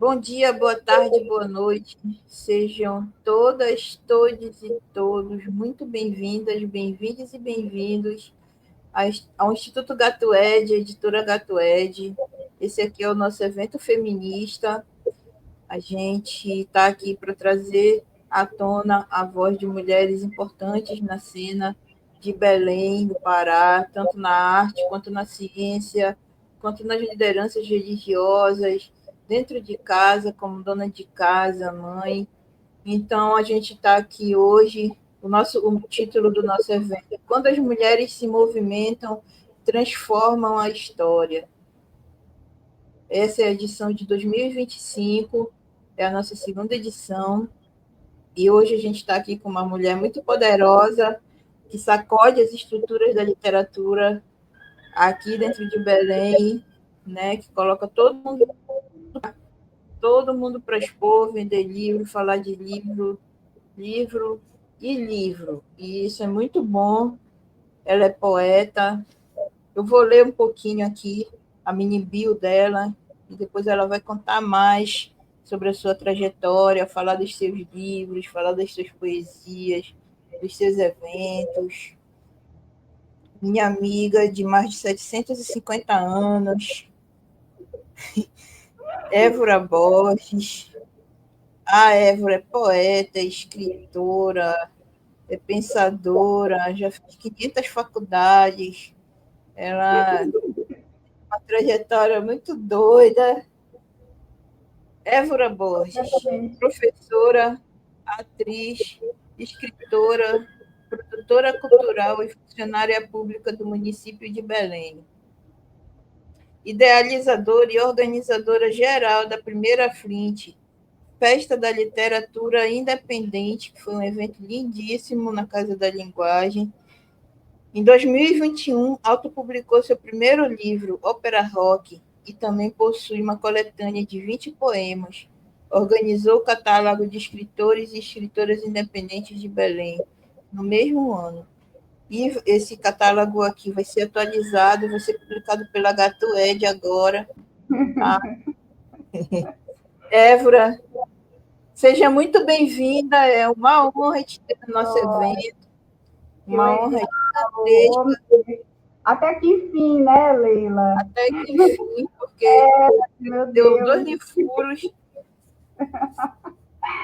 Bom dia, boa tarde, boa noite. Sejam todas, todos e todos muito bem-vindas, bem-vindos e bem-vindos ao Instituto Gatued, Editora Gatued. Esse aqui é o nosso evento feminista. A gente está aqui para trazer à tona a voz de mulheres importantes na cena de Belém, do Pará, tanto na arte quanto na ciência, quanto nas lideranças religiosas, dentro de casa, como dona de casa, mãe. Então, a gente está aqui hoje. O título do nosso evento é Quando as Mulheres se Movimentam, Transformam a História. Essa é a edição de 2025, é a nossa segunda edição, e hoje a gente está aqui com uma mulher muito poderosa, que sacode as estruturas da literatura aqui dentro de Belém, né, que coloca todo mundo para expor, vender livro, falar de livro, livro e livro. E isso é muito bom. Ela é poeta. Eu vou ler um pouquinho aqui a mini bio dela, e depois ela vai contar mais sobre a sua trajetória, falar dos seus livros, falar das suas poesias, dos seus eventos. Minha amiga de mais de 750 anos, Évora Borges. A Évora é poeta, é escritora, é pensadora, já fez 500 faculdades. Ela tem uma trajetória muito doida. Évora Borges, professora, atriz, escritora, produtora cultural e funcionária pública do município de Belém. Idealizadora e organizadora geral da primeira Flint, Festa da Literatura Independente, que foi um evento lindíssimo na Casa da Linguagem. Em 2021, autopublicou seu primeiro livro, Ópera Rock, e também possui uma coletânea de 20 poemas. Organizou o catálogo de escritores e escritoras independentes de Belém, no mesmo ano. E esse catálogo aqui vai ser atualizado, vai ser publicado pela Gatued agora. Tá? Évora, seja muito bem-vinda, é uma honra te ter no nosso evento, Que uma honra legal. gigantesca, Até que enfim, né, Leila? até que enfim, porque Meu deu dois Deus. furos.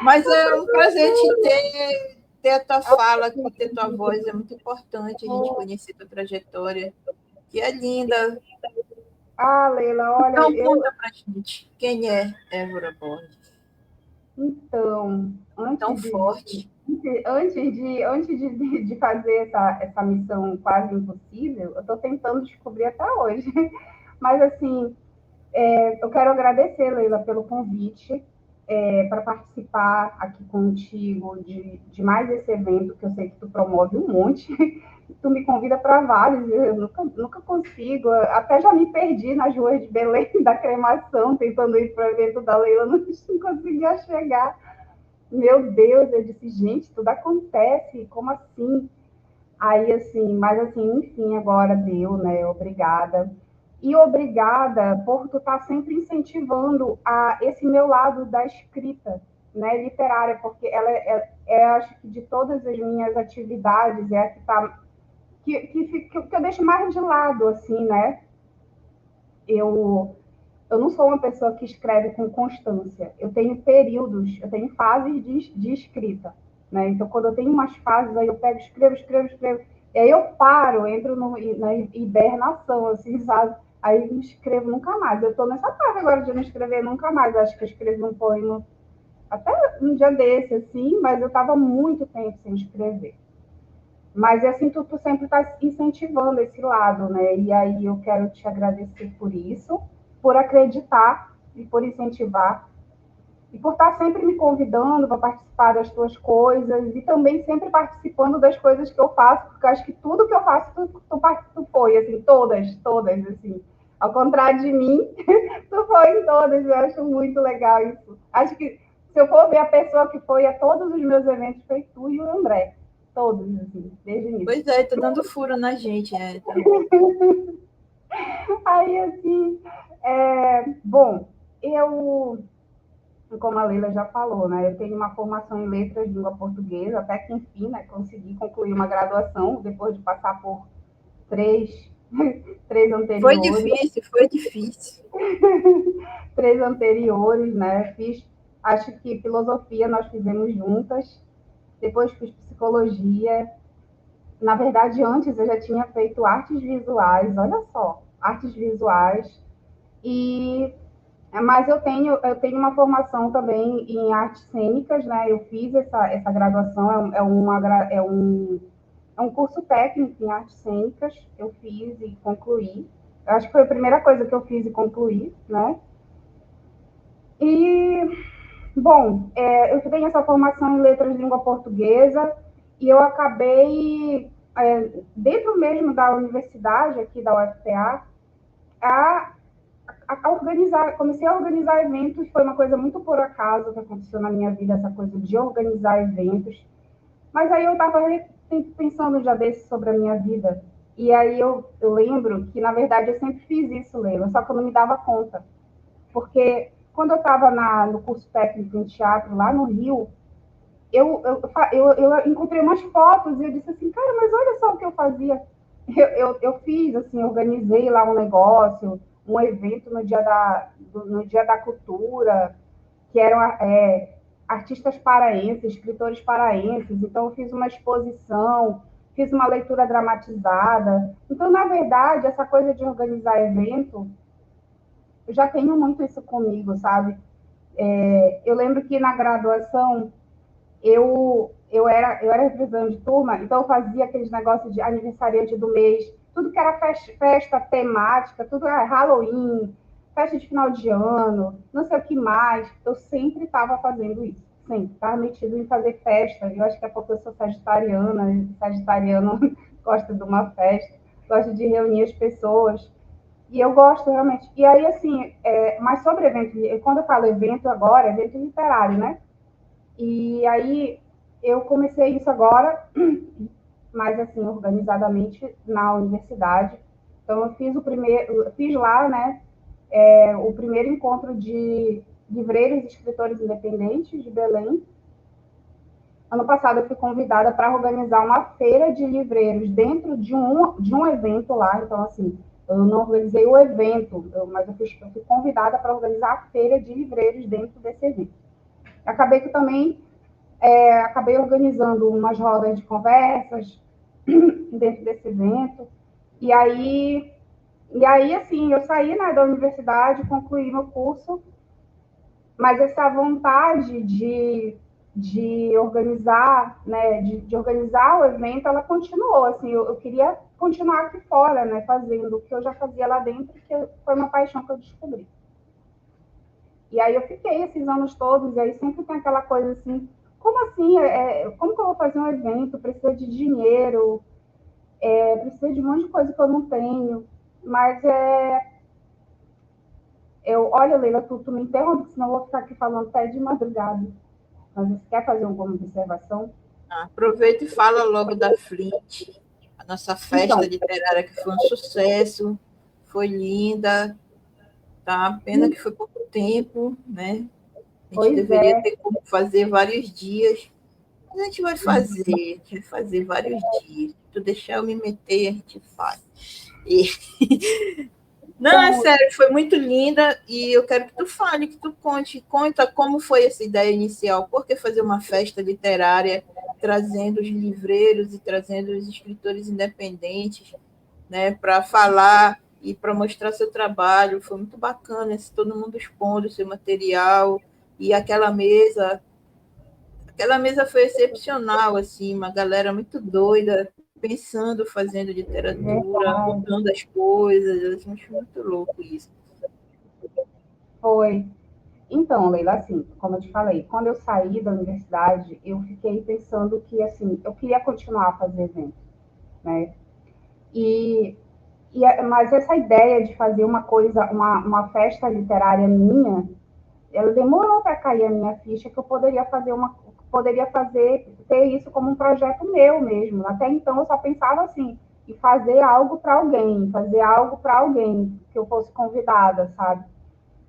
Mas é um prazer te ter a tua fala aqui, ter tua voz, é muito importante a gente conhecer tua trajetória, que é linda. Ah, Leila, olha, Então, conta pra gente quem é Évora Borges, então, tão forte. antes de fazer essa missão quase impossível, eu estou tentando descobrir até hoje. Mas, assim, eu quero agradecer, Leila, pelo convite para participar aqui contigo de mais esse evento, que eu sei que tu promove um monte. Tu me convida para vários, eu nunca consigo. Até já me perdi nas ruas de Belém da cremação, tentando ir para o evento da Leila, não conseguia chegar. Meu Deus, eu disse, gente, tudo acontece, como assim? Aí, assim, mas assim, enfim, agora deu, né? Obrigada. E obrigada por tu estar sempre incentivando esse meu lado da escrita, né, literária, porque ela acho que de todas as minhas atividades, é a que está que eu deixo mais de lado, assim, né? Eu, eu não sou uma pessoa que escreve com constância. Eu tenho períodos, eu tenho fases de escrita, né? Então, quando eu tenho umas fases, aí eu pego, escrevo. E aí eu paro, entro na hibernação, assim, sabe? Aí não escrevo nunca mais. Eu estou nessa fase agora de não escrever nunca mais. Acho que eu escrevi um poema até um dia desse, assim, mas eu estava muito tempo sem escrever. Mas assim, tu sempre está incentivando esse lado, né? E aí eu quero te agradecer por isso, por acreditar e por incentivar, e por estar sempre me convidando para participar das tuas coisas, e também sempre participando das coisas que eu faço, porque eu acho que tudo que eu faço, tu foi, assim, todas, assim. Ao contrário de mim, tu foi em todas, eu acho muito legal isso. Acho que se eu for ver a pessoa que foi a todos os meus eventos, foi tu e o André. Todos, assim, desde o início. Pois é, tô dando furo na gente, né? Aí, assim, bom, eu. como a Leila já falou, né? Eu tenho uma formação em letras de língua portuguesa, até que enfim, né, consegui concluir uma graduação depois de passar por três, três Foi anteriores, difícil, foi difícil. três anteriores, né? Fiz, acho que filosofia nós fizemos juntas, depois fiz psicologia. Na verdade, antes eu já tinha feito artes visuais, olha só, artes visuais. E mas eu tenho uma formação também em artes cênicas, né? Eu fiz essa graduação, é um curso técnico em artes cênicas, eu fiz e concluí. Eu acho que foi a primeira coisa que eu fiz e concluí, né? E, bom, eu tenho essa formação em letras de língua portuguesa e eu acabei, dentro mesmo da universidade, aqui da UFPA, a organizar, comecei a organizar eventos, foi uma coisa muito por acaso que aconteceu na minha vida, essa coisa de organizar eventos. Mas aí eu estava pensando um dia desses sobre a minha vida, e aí eu lembro que, na verdade, eu sempre fiz isso, Leila, só que eu não me dava conta. Porque quando eu estava no curso técnico em teatro, lá no Rio, eu encontrei umas fotos e eu disse assim, cara, mas olha só o que eu fazia. Eu fiz, assim, organizei lá um negócio, um evento no dia da cultura, que eram artistas paraenses, escritores paraenses. Então, eu fiz uma exposição, fiz uma leitura dramatizada. Então, na verdade, essa coisa de organizar evento, eu já tenho muito isso comigo, sabe? Eu lembro que na graduação, eu era representante de turma, então eu fazia aqueles negócios de aniversariante do mês, tudo que era festa temática, tudo era Halloween, festa de final de ano, não sei o que mais. Eu sempre estava fazendo isso, sempre. Estava metido em fazer festa. Eu acho que é porque eu sou sagitariana, e sagitariano gosta de uma festa, gosta de reunir as pessoas. E eu gosto realmente. E aí, assim, mas sobre evento, quando eu falo evento agora, evento literário, né? E aí eu comecei isso agora, mais assim, organizadamente na universidade. Então eu fiz lá, né, o primeiro encontro de livreiros e escritores independentes de Belém. Ano passado eu fui convidada para organizar uma feira de livreiros dentro de um evento lá. Então, assim, eu não organizei o evento, mas eu fui convidada para organizar a feira de livreiros dentro desse evento. Acabei que também acabei organizando umas rodas de conversas dentro desse evento. E aí assim, eu saí, né, da universidade, concluí meu curso, mas essa vontade de organizar, né, de organizar o evento, ela continuou. Assim, eu queria continuar aqui fora, né, fazendo o que eu já fazia lá dentro, que foi uma paixão que eu descobri. E aí eu fiquei esses anos todos, e aí sempre tem aquela coisa assim, como assim? Como que eu vou fazer um evento? Precisa de dinheiro, precisa de um monte de coisa que eu não tenho. Mas olha, Leila, tu me interrompe, senão eu vou ficar aqui falando até de madrugada. Mas você quer fazer alguma observação? Aproveita e fala logo da Flint, a nossa festa Então, literária que foi um sucesso, foi linda, tá? Pena que foi pouco tempo, né? A gente pois deveria é, ter como fazer vários dias. Mas a gente vai fazer vários dias. Se tu deixar eu me meter, a gente faz. E... Não, é então, sério, foi muito linda e eu quero que tu fale, que tu conta como foi essa ideia inicial, por que fazer uma festa literária trazendo os livreiros e trazendo os escritores independentes, né, para falar e para mostrar seu trabalho. Foi muito bacana, todo mundo expondo o seu material e aquela mesa foi excepcional, assim, uma galera muito doida, pensando, fazendo literatura, verdade, mudando as coisas. Eu acho muito louco isso. foi. Então, Leila, assim, como eu te falei, quando eu saí da universidade, eu fiquei pensando que, assim, eu queria continuar a fazer evento, né? E, mas essa ideia de fazer uma coisa, uma festa literária minha, ela demorou para cair a minha ficha que eu poderia fazer, ter isso como um projeto meu mesmo. Até então eu só pensava assim, em fazer algo para alguém que eu fosse convidada, sabe?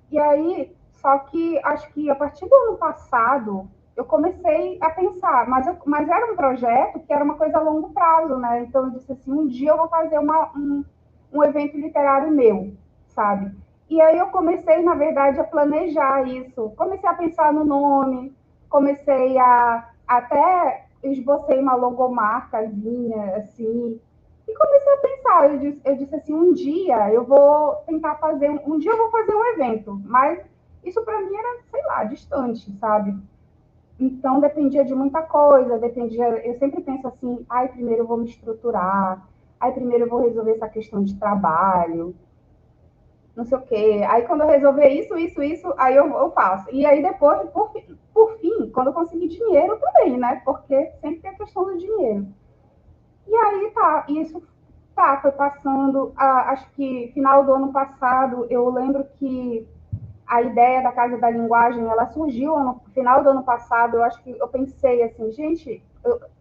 E aí, Só que acho que a partir do ano passado eu comecei a pensar, mas era um projeto que era uma coisa a longo prazo, né? Então eu disse assim, um dia eu vou fazer um evento literário meu, sabe? E aí eu comecei, na verdade, a planejar isso. Comecei a pensar no nome, comecei a até esbocei uma logomarcazinha, assim, e comecei a pensar. Eu disse assim, um dia eu vou tentar fazer, um dia eu vou fazer um evento, mas isso para mim era, sei lá, distante, sabe? Então dependia de muita coisa, dependia. Eu sempre penso assim, ai, primeiro eu vou me estruturar, ai, primeiro eu vou resolver essa questão de trabalho, não sei o quê. Aí quando eu resolver isso, aí eu faço. E aí depois, por fim, quando eu conseguir dinheiro também, né? Porque sempre tem a questão do dinheiro. E aí tá, isso tá, foi passando. Acho que final do ano passado, eu lembro que a ideia da Casa da Linguagem, ela surgiu no final do ano passado. Eu acho que eu pensei assim, gente,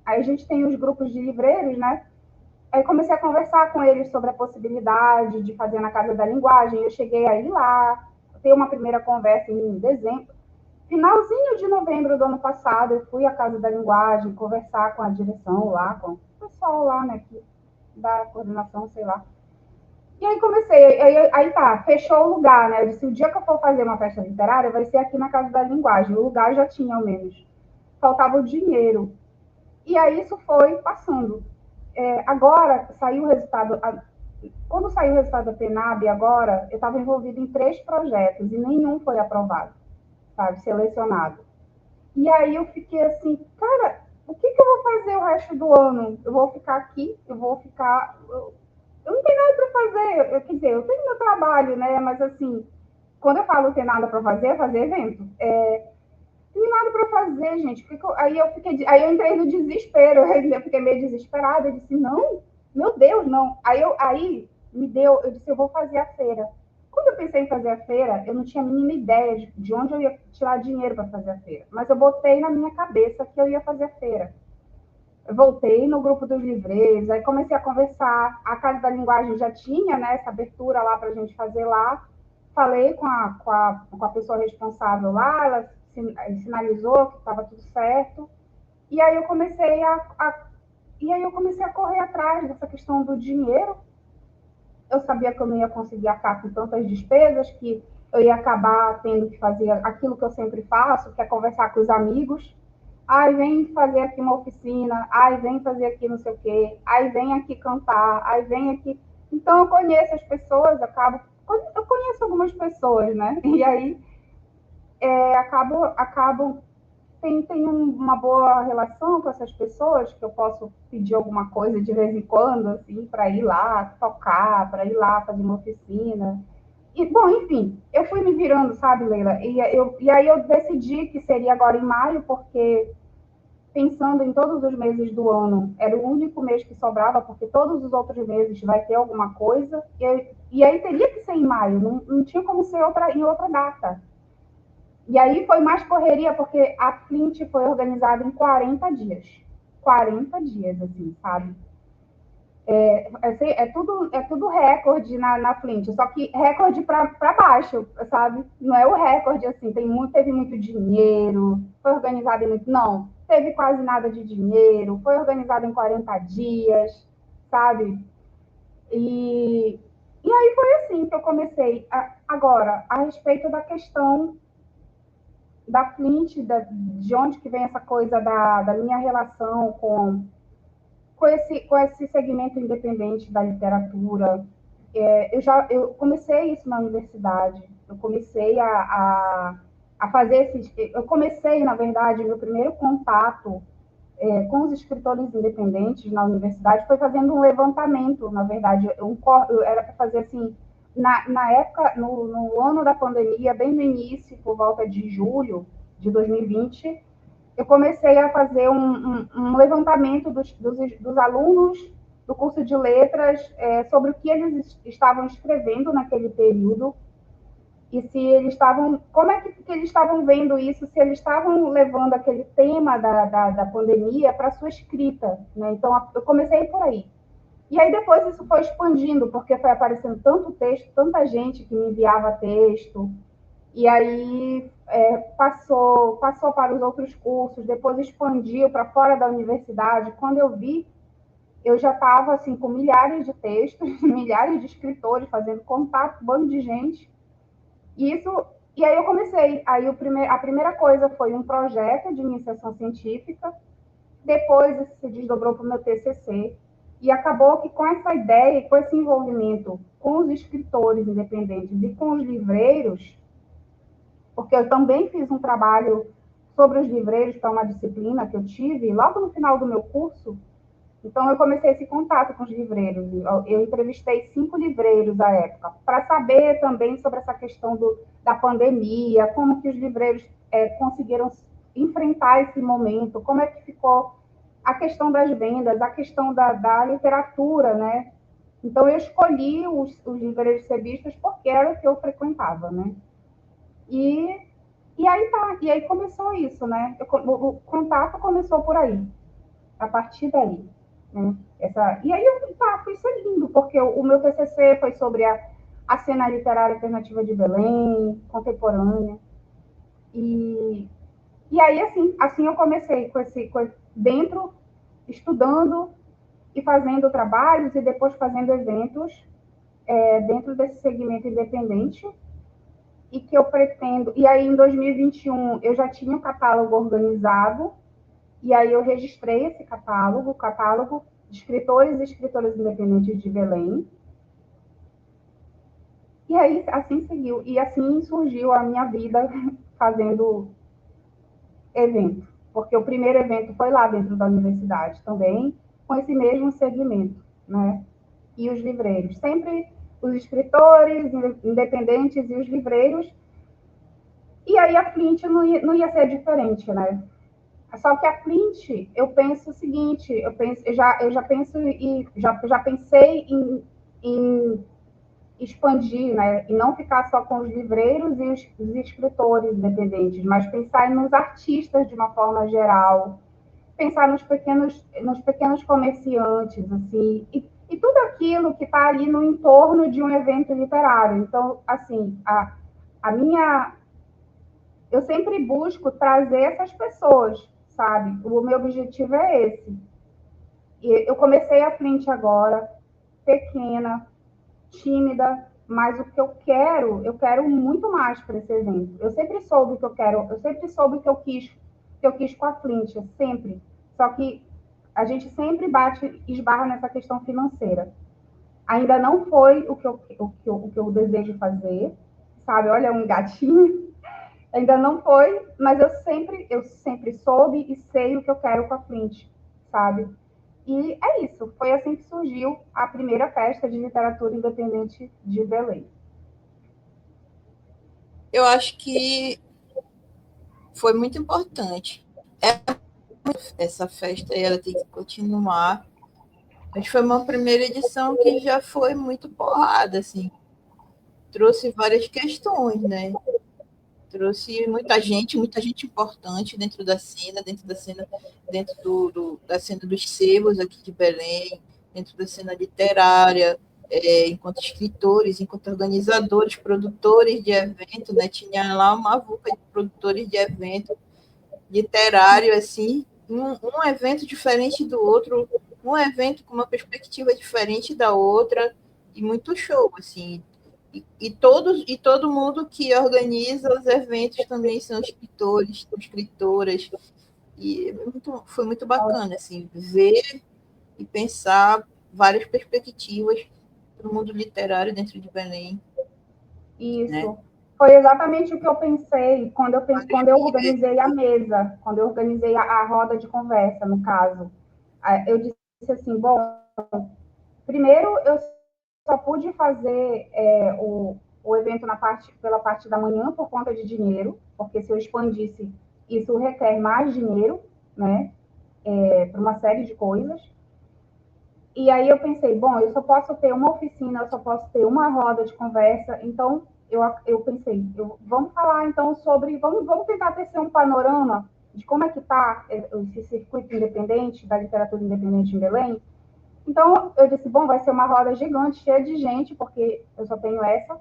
aí a gente tem os grupos de livreiros, né? Aí comecei a conversar com eles sobre a possibilidade de fazer na Casa da Linguagem. Eu cheguei aí lá, ter uma primeira conversa em dezembro. Finalzinho de novembro do ano passado, eu fui à Casa da Linguagem conversar com a direção lá, com o pessoal lá, né, da coordenação, sei lá. E aí comecei, aí tá, fechou o lugar, né? Eu disse, o dia que eu for fazer uma festa literária, vai ser aqui na Casa da Linguagem. O lugar já tinha, ao menos. Faltava o dinheiro. E aí isso foi passando. Agora, saiu o resultado... Quando saiu o resultado da PENAB, agora, eu estava envolvida em 3 projetos e nenhum foi aprovado, sabe? Selecionado. E aí eu fiquei assim, cara, o que eu vou fazer o resto do ano? Eu vou ficar aqui, eu vou ficar... Eu não tenho nada para fazer, quer dizer, eu tenho meu trabalho, né? Mas assim, quando eu falo ter nada para fazer, é fazer evento. Não tem nada para fazer, gente. Aí eu entrei no desespero, eu fiquei meio desesperada. Eu disse, não, meu Deus, não. Aí me deu, eu disse, eu vou fazer a feira. Quando eu pensei em fazer a feira, eu não tinha a mínima ideia de onde eu ia tirar dinheiro para fazer a feira. Mas eu botei na minha cabeça que eu ia fazer a feira. Eu voltei no grupo dos livreiros, aí comecei a conversar. A Casa da Linguagem já tinha, né, essa abertura lá para a gente fazer lá. Falei com a pessoa responsável lá, ela sinalizou que estava tudo certo. E aí eu comecei a correr atrás dessa questão do dinheiro. Eu sabia que eu não ia conseguir arcar com tantas despesas, que eu ia acabar tendo que fazer aquilo que eu sempre faço, que é conversar com os amigos. Ai, vem fazer aqui uma oficina, ai, vem fazer aqui não sei o quê, ai, vem aqui cantar, ai, vem aqui. Então, eu conheço as pessoas, eu conheço algumas pessoas, né? E aí, acabo tem uma boa relação com essas pessoas, que eu posso pedir alguma coisa de vez em quando, assim, para ir lá tocar, para ir lá fazer uma oficina. E, bom, enfim, eu fui me virando, sabe, Leila? E aí eu decidi que seria agora em maio, porque pensando em todos os meses do ano, era o único mês que sobrava, porque todos os outros meses vai ter alguma coisa, e aí teria que ser em maio, não tinha como ser em outra data. E aí foi mais correria, porque a Flint foi organizada em 40 dias. 40 dias, assim, sabe? É tudo recorde na Flint, só que recorde para baixo, sabe? Não é o recorde, assim, teve muito dinheiro, foi organizado em muito. Não, teve quase nada de dinheiro, foi organizado em 40 dias, sabe? E, e aí foi assim que eu comecei. Agora, a respeito da questão da Flint, de onde que vem essa coisa da minha relação com esse segmento independente da literatura. Eu comecei isso na universidade, eu comecei a fazer esses. Eu comecei, na verdade, meu primeiro contato com os escritores independentes na universidade foi fazendo um levantamento, na verdade. Era para fazer assim, na época, no ano da pandemia, bem no início, por volta de julho de 2020, eu comecei a fazer um levantamento dos alunos do curso de letras sobre o que eles estavam escrevendo naquele período e se eles estavam, como é que eles estavam vendo isso, se eles estavam levando aquele tema da pandemia para a sua escrita, né? Então, eu comecei por aí. E aí depois isso foi expandindo, porque foi aparecendo tanto texto, tanta gente que me enviava texto, E aí passou para os outros cursos, depois expandiu para fora da universidade. Quando eu vi, eu já estava assim, com milhares de textos, milhares de escritores, fazendo contato, um bando de gente. E aí eu comecei. Aí a primeira coisa foi um projeto de iniciação científica, depois isso se desdobrou para o meu TCC, e acabou que com essa ideia, com esse envolvimento com os escritores independentes e com os livreiros, porque eu também fiz um trabalho sobre os livreiros, que é uma disciplina que eu tive logo no final do meu curso. Então, eu comecei esse contato com os livreiros. Eu entrevistei 5 livreiros à época, para saber também sobre essa questão da pandemia, como que os livreiros conseguiram enfrentar esse momento, como é que ficou a questão das vendas, a questão da literatura, né? Então, eu escolhi os livreiros sebistas porque era o que eu frequentava, né? E, e aí tá, e aí começou isso, né? O contato começou por aí, a partir daí. Né? E aí foi seguindo, porque o meu TCC foi sobre a cena literária alternativa de Belém, contemporânea. E, e aí, assim eu comecei dentro, estudando e fazendo trabalhos e depois fazendo eventos dentro desse segmento independente e que eu pretendo. E aí, em 2021, eu já tinha o catálogo organizado, e aí eu registrei esse catálogo, o catálogo de escritores e escritoras independentes de Belém. E aí, assim seguiu. E assim surgiu a minha vida fazendo evento. Porque o primeiro evento foi lá dentro da universidade também, com esse mesmo segmento, né? E os livreiros. Sempre os escritores independentes e os livreiros. E aí a Flint não ia ser diferente, né? Só que a Flint, eu penso o seguinte, eu já penso e já pensei em expandir, né? E não ficar só com os livreiros e os escritores independentes, mas pensar nos artistas de uma forma geral, pensar nos pequenos comerciantes, assim, e tudo aquilo que está ali no entorno de um evento literário. Então, assim, a minha eu sempre busco trazer essas pessoas, sabe? O meu objetivo é esse. E eu comecei a frente agora, pequena, tímida, mas o que eu quero muito mais para esse evento. Eu sempre soube que eu quero, eu sempre soube que eu quis com a Flint, sempre. Só que a gente sempre esbarra nessa questão financeira. Ainda não foi o que eu desejo fazer, sabe? Olha, um gatinho. Ainda não foi, mas eu sempre soube e sei o que eu quero com a Flint, sabe? E é isso, foi assim que surgiu a primeira festa de literatura independente de Belém. Eu acho que foi muito importante. Essa festa ela tem que continuar. Mas foi uma primeira edição que já foi muito porrada, assim. Trouxe várias questões, né? Trouxe muita gente importante dentro da cena, da cena dos sebos aqui de Belém, dentro da cena literária, enquanto escritores, enquanto organizadores, produtores de evento, né? Tinha lá uma vulca de produtores de evento literário, assim, um evento diferente do outro, um evento com uma perspectiva diferente da outra, e muito show, assim. E todo mundo que organiza os eventos também são escritores, são escritoras, e foi muito bacana, assim, ver e pensar várias perspectivas para o mundo literário dentro de Belém, né? Isso. Foi exatamente o que eu pensei quando eu organizei a mesa, quando eu organizei a roda de conversa, no caso. Eu disse assim, bom, primeiro eu só pude fazer o evento pela parte da manhã por conta de dinheiro, porque se eu expandisse, isso requer mais dinheiro, né? Para uma série de coisas. E aí eu pensei, bom, eu só posso ter uma oficina, eu só posso ter uma roda de conversa, então eu pensei, vamos falar então vamos tentar tecer um panorama de como é que está esse circuito independente, da literatura independente em Belém. Então eu disse, bom, vai ser uma roda gigante, cheia de gente, porque eu só tenho essa.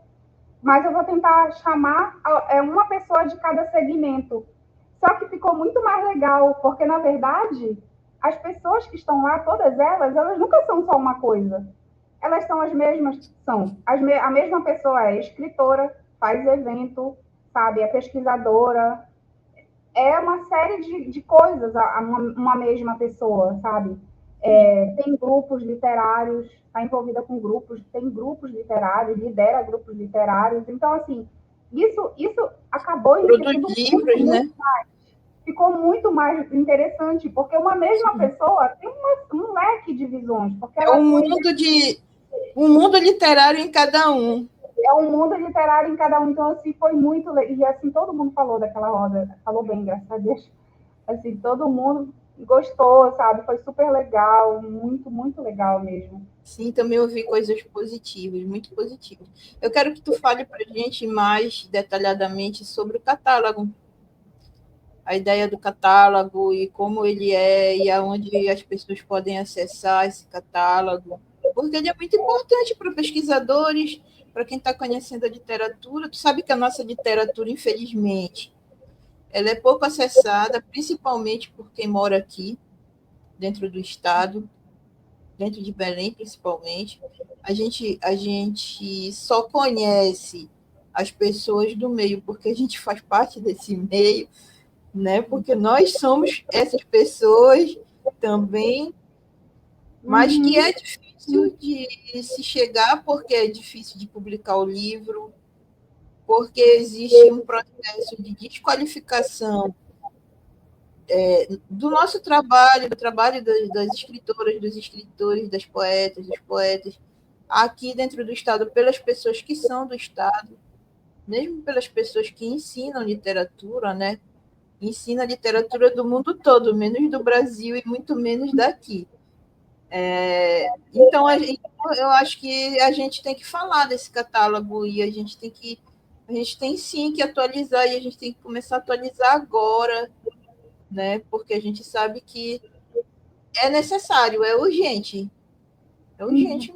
mas eu vou tentar chamar uma pessoa de cada segmento. Só que ficou muito mais legal, porque, na verdade, as pessoas que estão lá, todas elas nunca são só uma coisa. Elas são as mesmas, a mesma pessoa é escritora, faz evento, sabe, é pesquisadora, é uma série de coisas uma mesma pessoa, sabe? Tem grupos literários, está envolvida com grupos, tem grupos literários, lidera grupos literários. Então, assim, isso acabou Produz enriquecendo livros, né? ficou muito mais interessante, porque uma mesma pessoa tem um leque de visões, porque É ela tem um mundo literário em cada um. é um mundo literário em cada um, então assim foi muito e assim todo mundo falou daquela roda, falou bem, graças a Deus, assim todo mundo gostou, sabe? Foi super legal, muito legal mesmo. Sim, também ouvi coisas positivas, muito positivas. Eu quero que tu fale para a gente mais detalhadamente sobre o catálogo, a ideia do catálogo e como ele é e aonde as pessoas podem acessar esse catálogo, porque ele é muito importante para pesquisadores, para quem está conhecendo a literatura. Tu sabe que a nossa literatura, infelizmente, ela é pouco acessada, principalmente por quem mora aqui, dentro do estado, dentro de Belém, principalmente. A gente só conhece as pessoas do meio porque a gente faz parte desse meio, né? Porque nós somos essas pessoas também, mas que é difícil de se chegar, porque é difícil de publicar o livro, porque existe um processo de desqualificação do nosso trabalho, do trabalho das escritoras, dos escritores, das poetas, dos poetas, aqui dentro do Estado, pelas pessoas que são do Estado, mesmo pelas pessoas que ensinam literatura, né? Ensina literatura do mundo todo, menos do Brasil e muito menos daqui. Então, eu acho que a gente tem que falar desse catálogo e a gente tem sim que atualizar e a gente tem que começar a atualizar agora, né? Porque a gente sabe que é necessário, é urgente mesmo,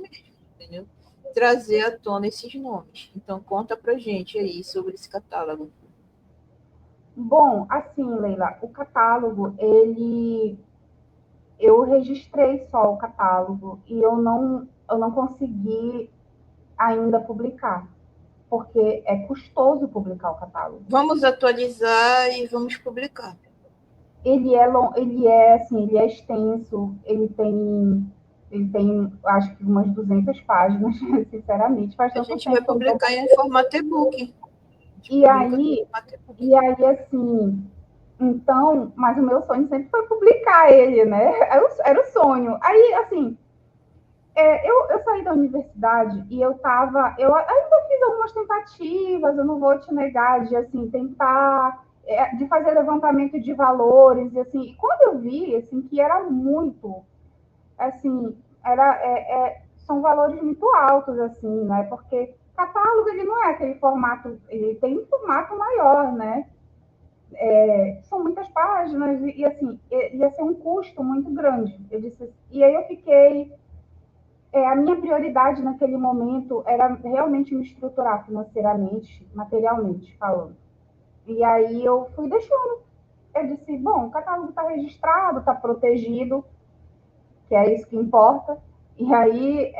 entendeu? Trazer à tona esses nomes. Então, conta pra gente aí sobre esse catálogo. Bom, assim, Leila, o catálogo, eu registrei só o catálogo e eu não consegui ainda publicar, porque é custoso publicar o catálogo. Vamos atualizar e vamos publicar. Ele é extenso, ele tem, acho que umas 200 páginas, sinceramente, faz A tanto gente vai tempo que eu não tô... publicar em formato e-book. A gente E publica em aí, formato e-book. e aí, assim, então, mas o meu sonho sempre foi publicar ele, né? Era o sonho. Aí, assim, eu saí da universidade e eu ainda fiz algumas tentativas, eu não vou te negar, de assim, tentar, de fazer levantamento de valores, e assim, e quando eu vi, assim, que era muito, assim, são valores muito altos, assim, né, porque catálogo, ele não é aquele formato, ele tem um formato maior, né, são muitas páginas, e assim, ia ser um custo muito grande, eu disse, e aí eu fiquei a minha prioridade naquele momento era realmente me estruturar financeiramente, materialmente falando. E aí eu fui deixando. Eu disse, bom, o catálogo está registrado, está protegido, que é isso que importa. E aí,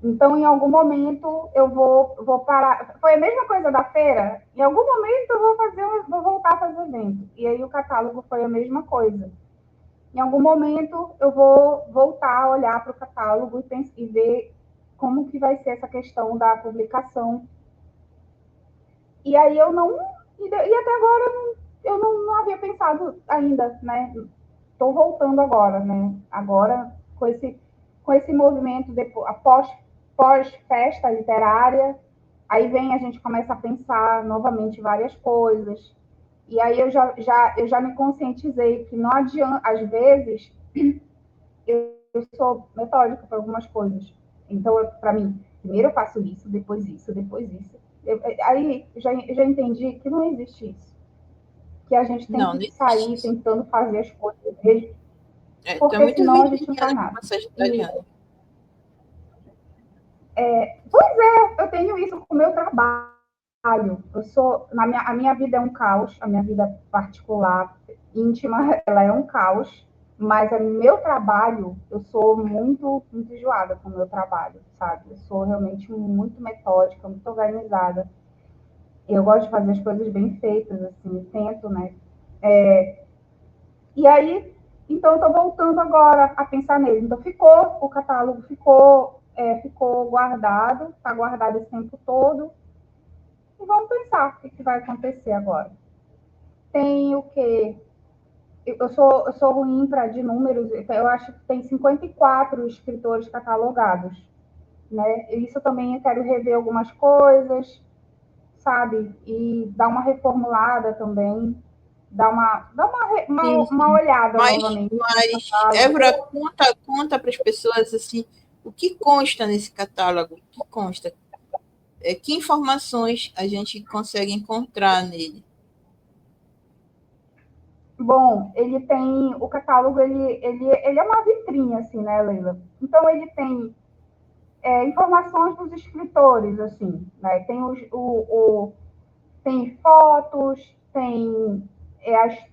então, em algum momento, vou parar. Foi a mesma coisa da feira. Em algum momento, eu vou voltar a fazer evento. E aí, o catálogo foi a mesma coisa. Em algum momento eu vou voltar a olhar para o catálogo e ver como que vai ser essa questão da publicação. E aí eu não, e até agora eu não havia pensado ainda, né? Estou voltando agora, né? Agora com esse movimento depois, pós festa literária, aí vem a gente começa a pensar novamente várias coisas. E aí eu já me conscientizei que não adianta, às vezes, eu sou metódica para algumas coisas. Então, para mim, primeiro eu faço isso, depois isso, depois isso. Aí eu já entendi que não existe isso. Que a gente tem Não, que não existe sair isso. tentando fazer as coisas mesmo, Tu é porque muito senão a gente não virginiana faz com nada. uma E sagitariana. Pois é, eu tenho isso com o meu trabalho. A minha vida é um caos, a minha vida particular, íntima, ela é um caos, mas o meu trabalho, eu sou muito enjoada com o meu trabalho, sabe? Eu sou realmente muito metódica, muito organizada. Eu gosto de fazer as coisas bem feitas, assim, tento, né? E aí, então, eu estou voltando agora a pensar nele. Então, o catálogo ficou guardado, está guardado esse tempo todo. E vamos pensar o que vai acontecer agora. Tem o quê? Eu sou ruim de números, eu acho que tem 54 escritores catalogados, né? Isso também eu quero rever algumas coisas, sabe? E dar uma reformulada também, Sim, uma sim. olhada novamente no Mas catálogo. Évora, conta para as pessoas assim, o que consta nesse catálogo, o que consta, que informações a gente consegue encontrar nele. Bom, ele tem o catálogo, ele é uma vitrine, assim, né, Leila? Então ele tem informações dos escritores, assim, né? Tem fotos, tem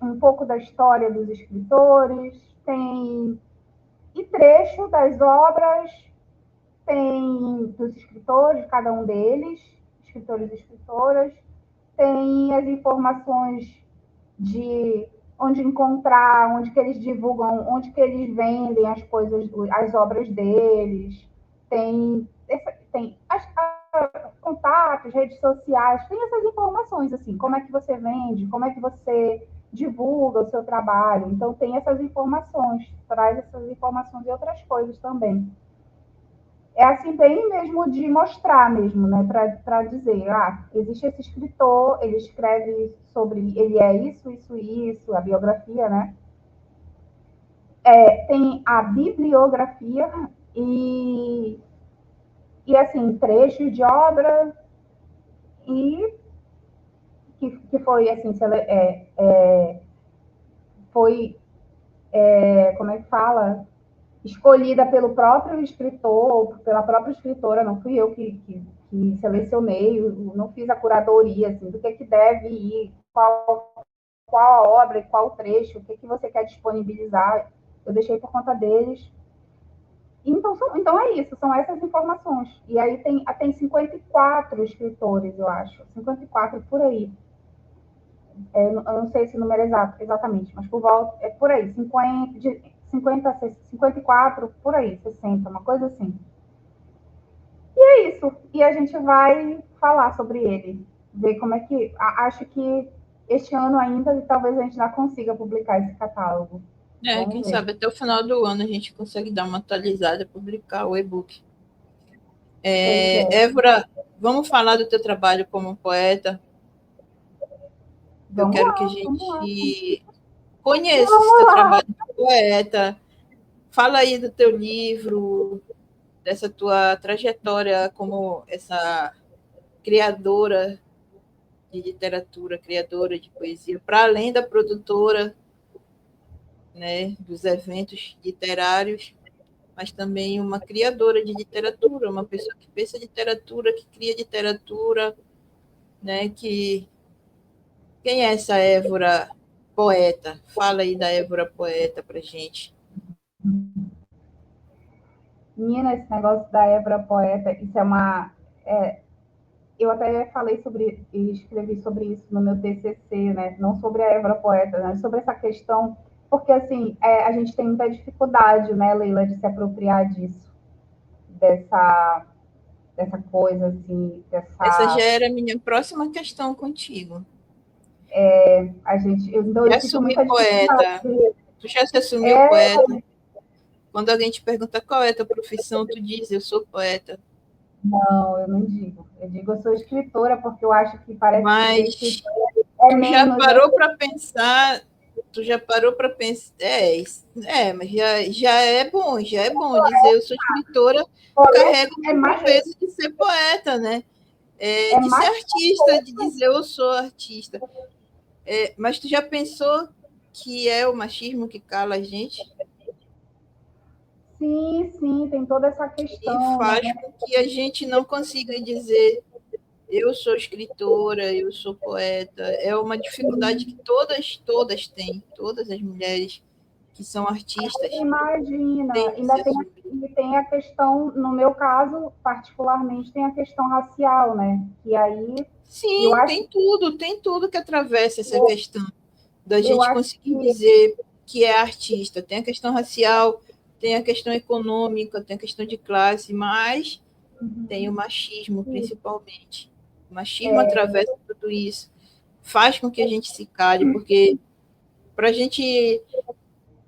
um pouco da história dos escritores, tem e trecho das obras, tem dos escritores, cada um deles, escritores e escritoras, tem as informações de onde encontrar, onde que eles divulgam, onde que eles vendem as coisas, as obras deles, tem contatos, redes sociais, tem essas informações, assim, como é que você vende, como é que você divulga o seu trabalho. Então, tem essas informações, traz essas informações e outras coisas também. É assim, bem mesmo de mostrar mesmo, né? Para dizer, existe esse escritor, ele escreve sobre, ele é isso, a biografia, né? Tem a bibliografia e, e assim, trechos de obra e que foi assim, foi, como é que fala? Escolhida pelo próprio escritor, pela própria escritora, não fui eu que selecionei, não fiz a curadoria, assim, do que deve ir, qual a obra, qual trecho, o que você quer disponibilizar, eu deixei por conta deles. Então é isso, são essas informações. E aí tem 54 escritores, eu acho, 54 por aí. Eu não sei esse número exatamente, mas por volta, é por aí, 54, por aí, 60, uma coisa assim. E é isso. E a gente vai falar sobre ele, ver como é que. Acho que este ano ainda, talvez a gente já consiga publicar esse catálogo. Quem Vamos ver. sabe até o final do ano a gente consegue dar uma atualizada e publicar o e-book. Pois é. Évora, vamos falar do teu trabalho como poeta. Eu Vamos quero que a lá, vamos lá. gente conheça esse Vamos teu lá. trabalho como poeta. Fala aí do teu livro, dessa tua trajetória como essa criadora de literatura, criadora de poesia, para além da produtora, né, dos eventos literários, mas também uma criadora de literatura, uma pessoa que pensa literatura, que cria literatura, né, que quem é essa Évora poeta? Fala aí da Évora poeta para gente. Menina, esse negócio da Évora Poeta, isso é uma. Eu até falei sobre e escrevi sobre isso no meu TCC, né? Não sobre a Évora Poeta, né? Sobre essa questão, porque assim a gente tem muita dificuldade, né, Leila, de se apropriar disso, dessa dessa coisa assim, Essa já dessa era a minha próxima questão contigo. então Já eu sinto assumi muita dificuldade. poeta. Tu já se assumiu poeta? Quando alguém te pergunta qual é a tua profissão, tu diz, eu sou poeta. Não, eu não digo. Eu digo eu sou escritora porque eu acho que parece que ser Mas escritora é tu já menos, né? parou para pensar, tu já parou para pensar, mas já é bom dizer eu sou escritora, carrega o É duplo mais peso de ser poeta, né? é De ser mais artista, de dizer eu sou artista. Mas tu já pensou que é o machismo que cala a gente? Sim, sim, tem toda essa E questão, né? faz com que a gente não consiga dizer eu sou escritora, eu sou poeta. É uma dificuldade que todas têm, todas as mulheres que são artistas Imagina, têm que se assumir. e tem a questão, no meu caso, particularmente, tem a questão racial, né? Que aí eu Sim, acho, tem tudo que atravessa essa questão da eu gente acho conseguir que dizer que é artista. Tem a questão racial, tem a questão econômica, tem a questão de classe, mas tem o machismo, principalmente. O machismo atravessa tudo isso, faz com que a gente se cale, porque para gente,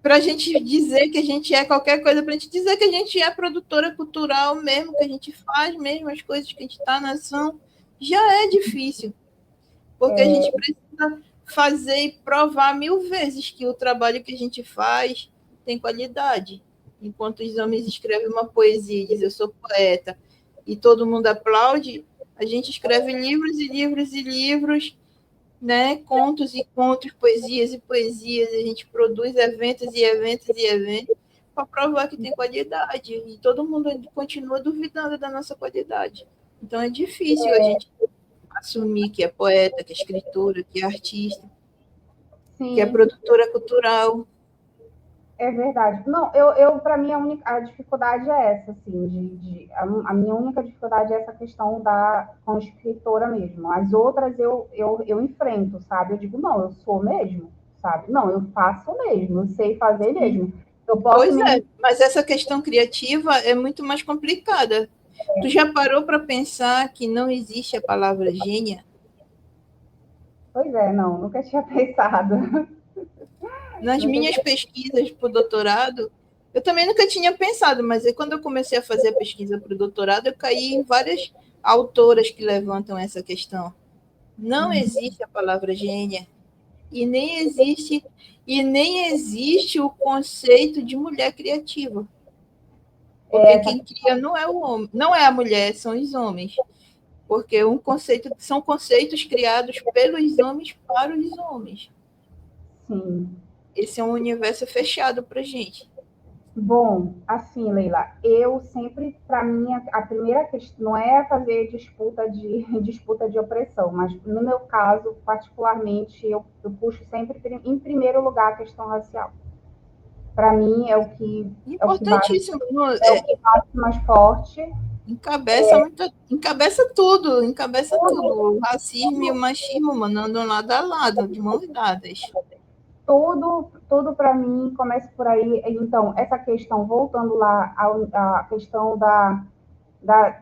a gente dizer que a gente é qualquer coisa, para a gente dizer que a gente é produtora cultural mesmo, que a gente faz mesmo as coisas que a gente está na ação, já é difícil, porque a gente precisa fazer e provar 1000 vezes que o trabalho que a gente faz tem qualidade. Enquanto os homens escrevem uma poesia e dizem eu sou poeta, e todo mundo aplaude, a gente escreve livros e livros e livros, né? Contos e contos, poesias e poesias, a gente produz eventos e eventos e eventos para provar que tem qualidade, e todo mundo continua duvidando da nossa qualidade. Então é difícil a gente assumir que é poeta, que é escritora, que é artista, que é sim, produtora cultural. é verdade. Não, eu para mim, a dificuldade é essa, assim, a minha única dificuldade é essa questão da com escritora mesmo. As outras eu enfrento, sabe? Eu digo, não, eu sou mesmo, sabe? Não, eu faço mesmo, eu sei fazer Sim. mesmo. Eu posso Pois me. é, mas essa questão criativa é muito mais complicada. Tu já parou para pensar que não existe a palavra gênia? Pois é, não, nunca tinha pensado. Nas Nunca minhas tinha. pesquisas para o doutorado, eu também nunca tinha pensado, mas aí, quando eu comecei a fazer a pesquisa para o doutorado, eu caí em várias autoras que levantam essa questão. Não existe a palavra gênia e nem existe o conceito de mulher criativa, porque É, quem cria não é o homem, não é a mulher, são os homens, porque são conceitos criados pelos homens para os homens. sim. Esse é um universo fechado para gente. Bom, assim, Leila, eu sempre, para mim, a primeira questão não é fazer disputa de disputa de opressão, mas no meu caso, particularmente, eu puxo sempre em primeiro lugar a questão racial. Para mim é o que bate, Importantíssimo. é o que bate mais forte. Encabeça tudo. O racismo e o machismo, mano, andam lado a lado, de mãos dadas. Tudo para mim começa por aí. Então, essa questão, voltando lá à questão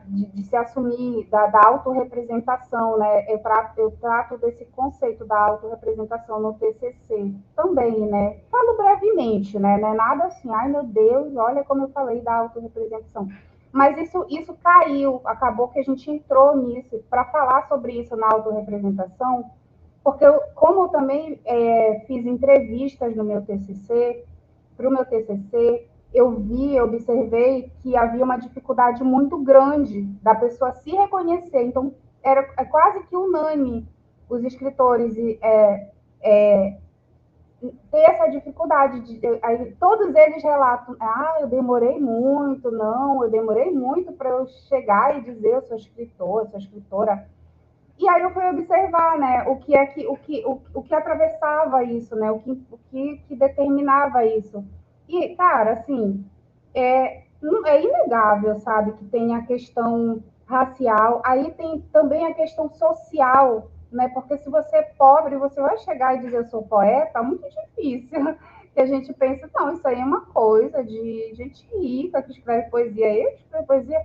de se assumir, da autorrepresentação, né? Eu trato desse conceito da autorrepresentação no TCC também, né? Falo brevemente, né? Não é nada assim, ai meu Deus, olha como eu falei da autorrepresentação. Mas isso caiu, acabou que a gente entrou nisso para falar sobre isso na autorrepresentação, porque como eu também fiz entrevistas no meu TCC, para o meu TCC, eu observei que havia uma dificuldade muito grande da pessoa se reconhecer. Então, é quase que unânime os escritores ter essa dificuldade. Aí, todos eles relatam, eu demorei muito, não, eu demorei muito para eu chegar e dizer eu sou escritor, eu sou escritora. E aí eu fui observar, né, o que atravessava isso, né, que determinava isso. E, cara, assim, é inegável, sabe, que tem a questão racial, aí tem também a questão social, né, porque se você é pobre, você vai chegar e dizer eu sou poeta, é muito difícil. Que a gente pensa, não, isso aí é uma coisa de gente rica que escreve poesia, eu escrevo poesia.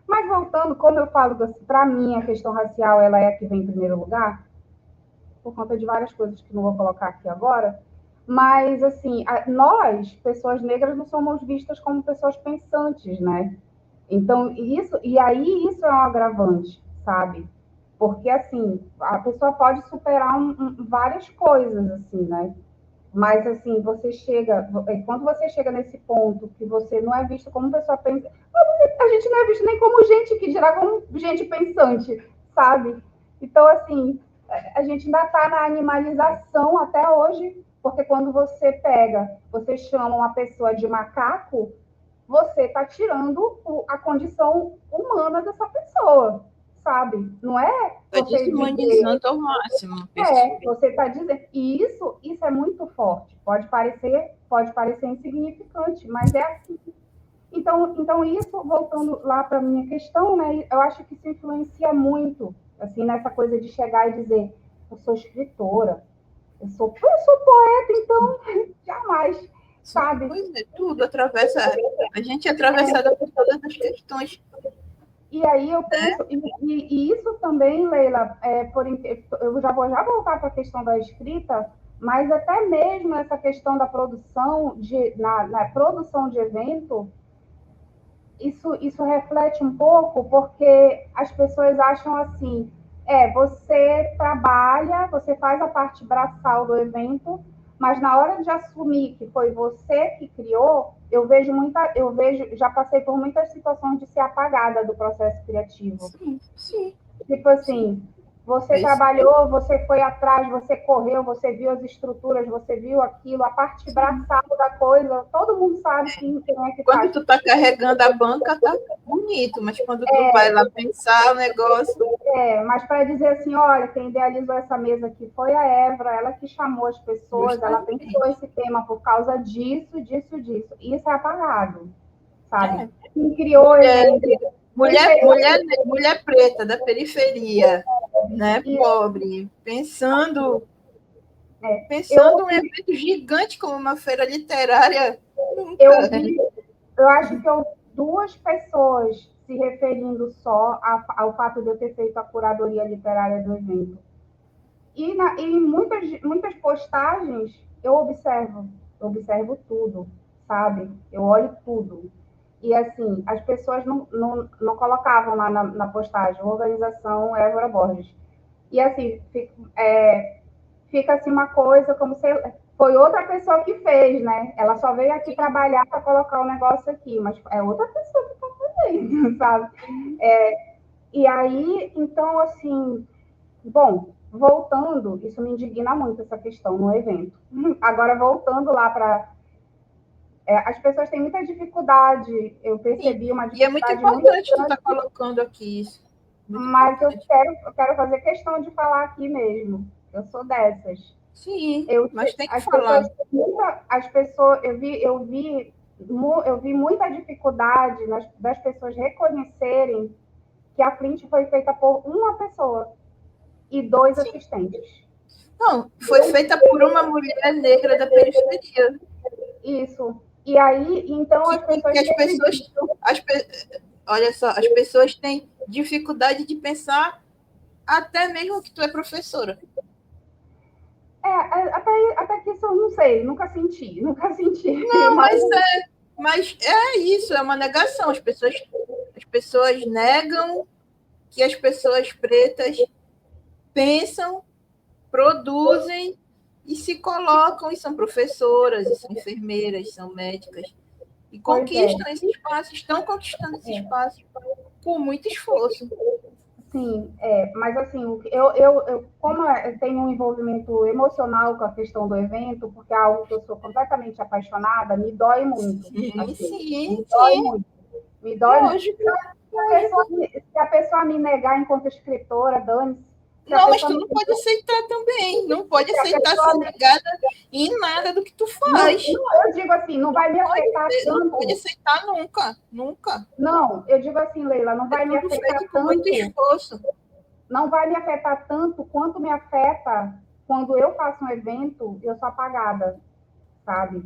Mas voltando, como eu falo, para mim a questão racial ela é a que vem em primeiro lugar, por conta de várias coisas que não vou colocar aqui agora. Mas, assim, nós, pessoas negras, não somos vistas como pessoas pensantes, né? Então, isso é um agravante, sabe? Porque, assim, a pessoa pode superar várias coisas, assim, né? Mas, assim, quando você chega nesse ponto que você não é visto como pessoa pensante, a gente não é visto nem como gente, que dirá como gente pensante, sabe? Então, assim, a gente ainda está na animalização até hoje, porque quando você chama uma pessoa de macaco, você está tirando a condição humana dessa pessoa, sabe? Não é Está você desumanizando ao máximo a pessoa. você está dizendo. E isso é muito forte. Pode parecer insignificante, mas é assim. Então isso, voltando lá para a minha questão, né, eu acho que isso influencia muito, assim, nessa coisa de chegar e dizer, eu sou escritora, eu sou poeta, então jamais, sabe? Pois é, tudo atravessa. A gente é atravessada por todas as questões. E aí eu penso, e isso também, Leila, eu já voltar para a questão da escrita, mas até mesmo essa questão da produção, na produção de evento, isso reflete um pouco, porque as pessoas acham assim, você trabalha, você faz a parte braçal do evento, mas na hora de assumir que foi você que criou, já passei por muitas situações de ser apagada do processo criativo. Sim, sim. Tipo assim, você trabalhou, você foi atrás, você correu, você viu as estruturas, você viu aquilo, a parte braçal da coisa, todo mundo sabe quem é que Quando faz. tu tá carregando a banca, tá bonito, mas quando tu vai lá pensar o negócio. Mas para dizer assim, olha, quem idealizou essa mesa aqui foi a Évora, ela que chamou as pessoas, ela pensou esse tema por causa disso, disso, disso. Isso é apagado, sabe? Quem criou Mulher preta da periferia, né, pobre, pensando eu, um evento gigante como uma feira literária, eu, nunca. eu acho que duas pessoas se referindo só ao fato de eu ter feito a curadoria literária do evento. E em muitas postagens eu observo tudo, sabe? Eu olho tudo. E assim, as pessoas não colocavam lá na postagem, organização Évora Borges. E assim, fica assim uma coisa como se foi outra pessoa que fez, né? Ela só veio aqui trabalhar para colocar o negócio aqui, mas é outra pessoa que está fazendo, sabe? E aí, então, assim, bom, voltando, isso me indigna muito, essa questão no evento. Agora, voltando lá para. As pessoas têm muita dificuldade, eu percebi uma E é muito dificuldade muito importante tu grande, estar colocando aqui isso. Muito mas importante. eu quero fazer questão de falar aqui mesmo. Eu sou dessas. Sim, mas tem que As falar. pessoas, eu vi muita dificuldade das pessoas reconhecerem que a Flint foi feita por uma pessoa e dois Sim. assistentes. Não, foi feita por uma mulher negra da periferia. Isso. E aí, então, olha só, as pessoas têm dificuldade de pensar até mesmo que tu é professora. Até que isso eu não sei, nunca senti, nunca senti. Não, mas é isso, é uma negação. As pessoas negam que as pessoas pretas pensam, produzem e se colocam, e são professoras, e são enfermeiras, são médicas, e conquistam esse espaço, estão conquistando esse espaço com muito esforço. Sim, mas assim, como eu tenho um envolvimento emocional com a questão do evento, porque é algo que eu sou completamente apaixonada, me dói muito. Sim. Muito. Me dói Lógico. muito. Se a pessoa me negar enquanto escritora, dane-se. Não, mas tu não pode aceitar também. Não pode aceitar ser negada em nada do que tu faz. Não, eu digo assim, não vai me afetar tanto. Não pode aceitar nunca, nunca. Não, eu digo assim, Leila, não vai me afetar tanto. Com muito esforço. Não vai me afetar tanto quanto me afeta quando eu faço um evento e eu sou apagada, sabe?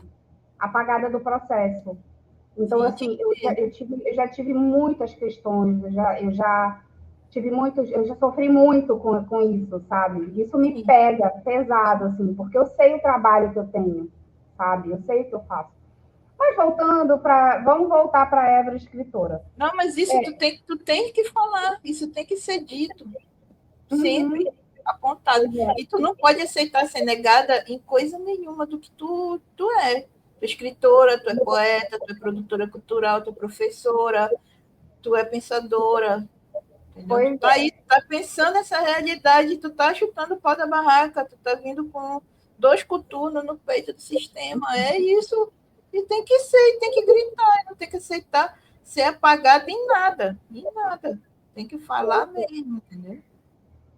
Apagada do processo. Então, assim, eu já tive muitas questões, eu já sofri muito com isso, sabe? Isso me pega pesado, assim, porque eu sei o trabalho que eu tenho, sabe? Eu sei o que eu faço. Mas vamos voltar para a Évora escritora. Não, mas isso tu tem que falar, isso tem que ser dito. Sempre apontado. E tu não pode aceitar ser negada em coisa nenhuma do que tu é. Tu é escritora, tu é poeta, tu é produtora cultural, tu é professora, tu é pensadora. Entendeu? Tu tá pensando essa realidade, tu tá chutando o pau da barraca, tu tá vindo com 2 coturnos no peito do sistema. É isso. E tem que ser, tem que gritar, não tem que aceitar ser apagado em nada. Tem que falar mesmo, entendeu?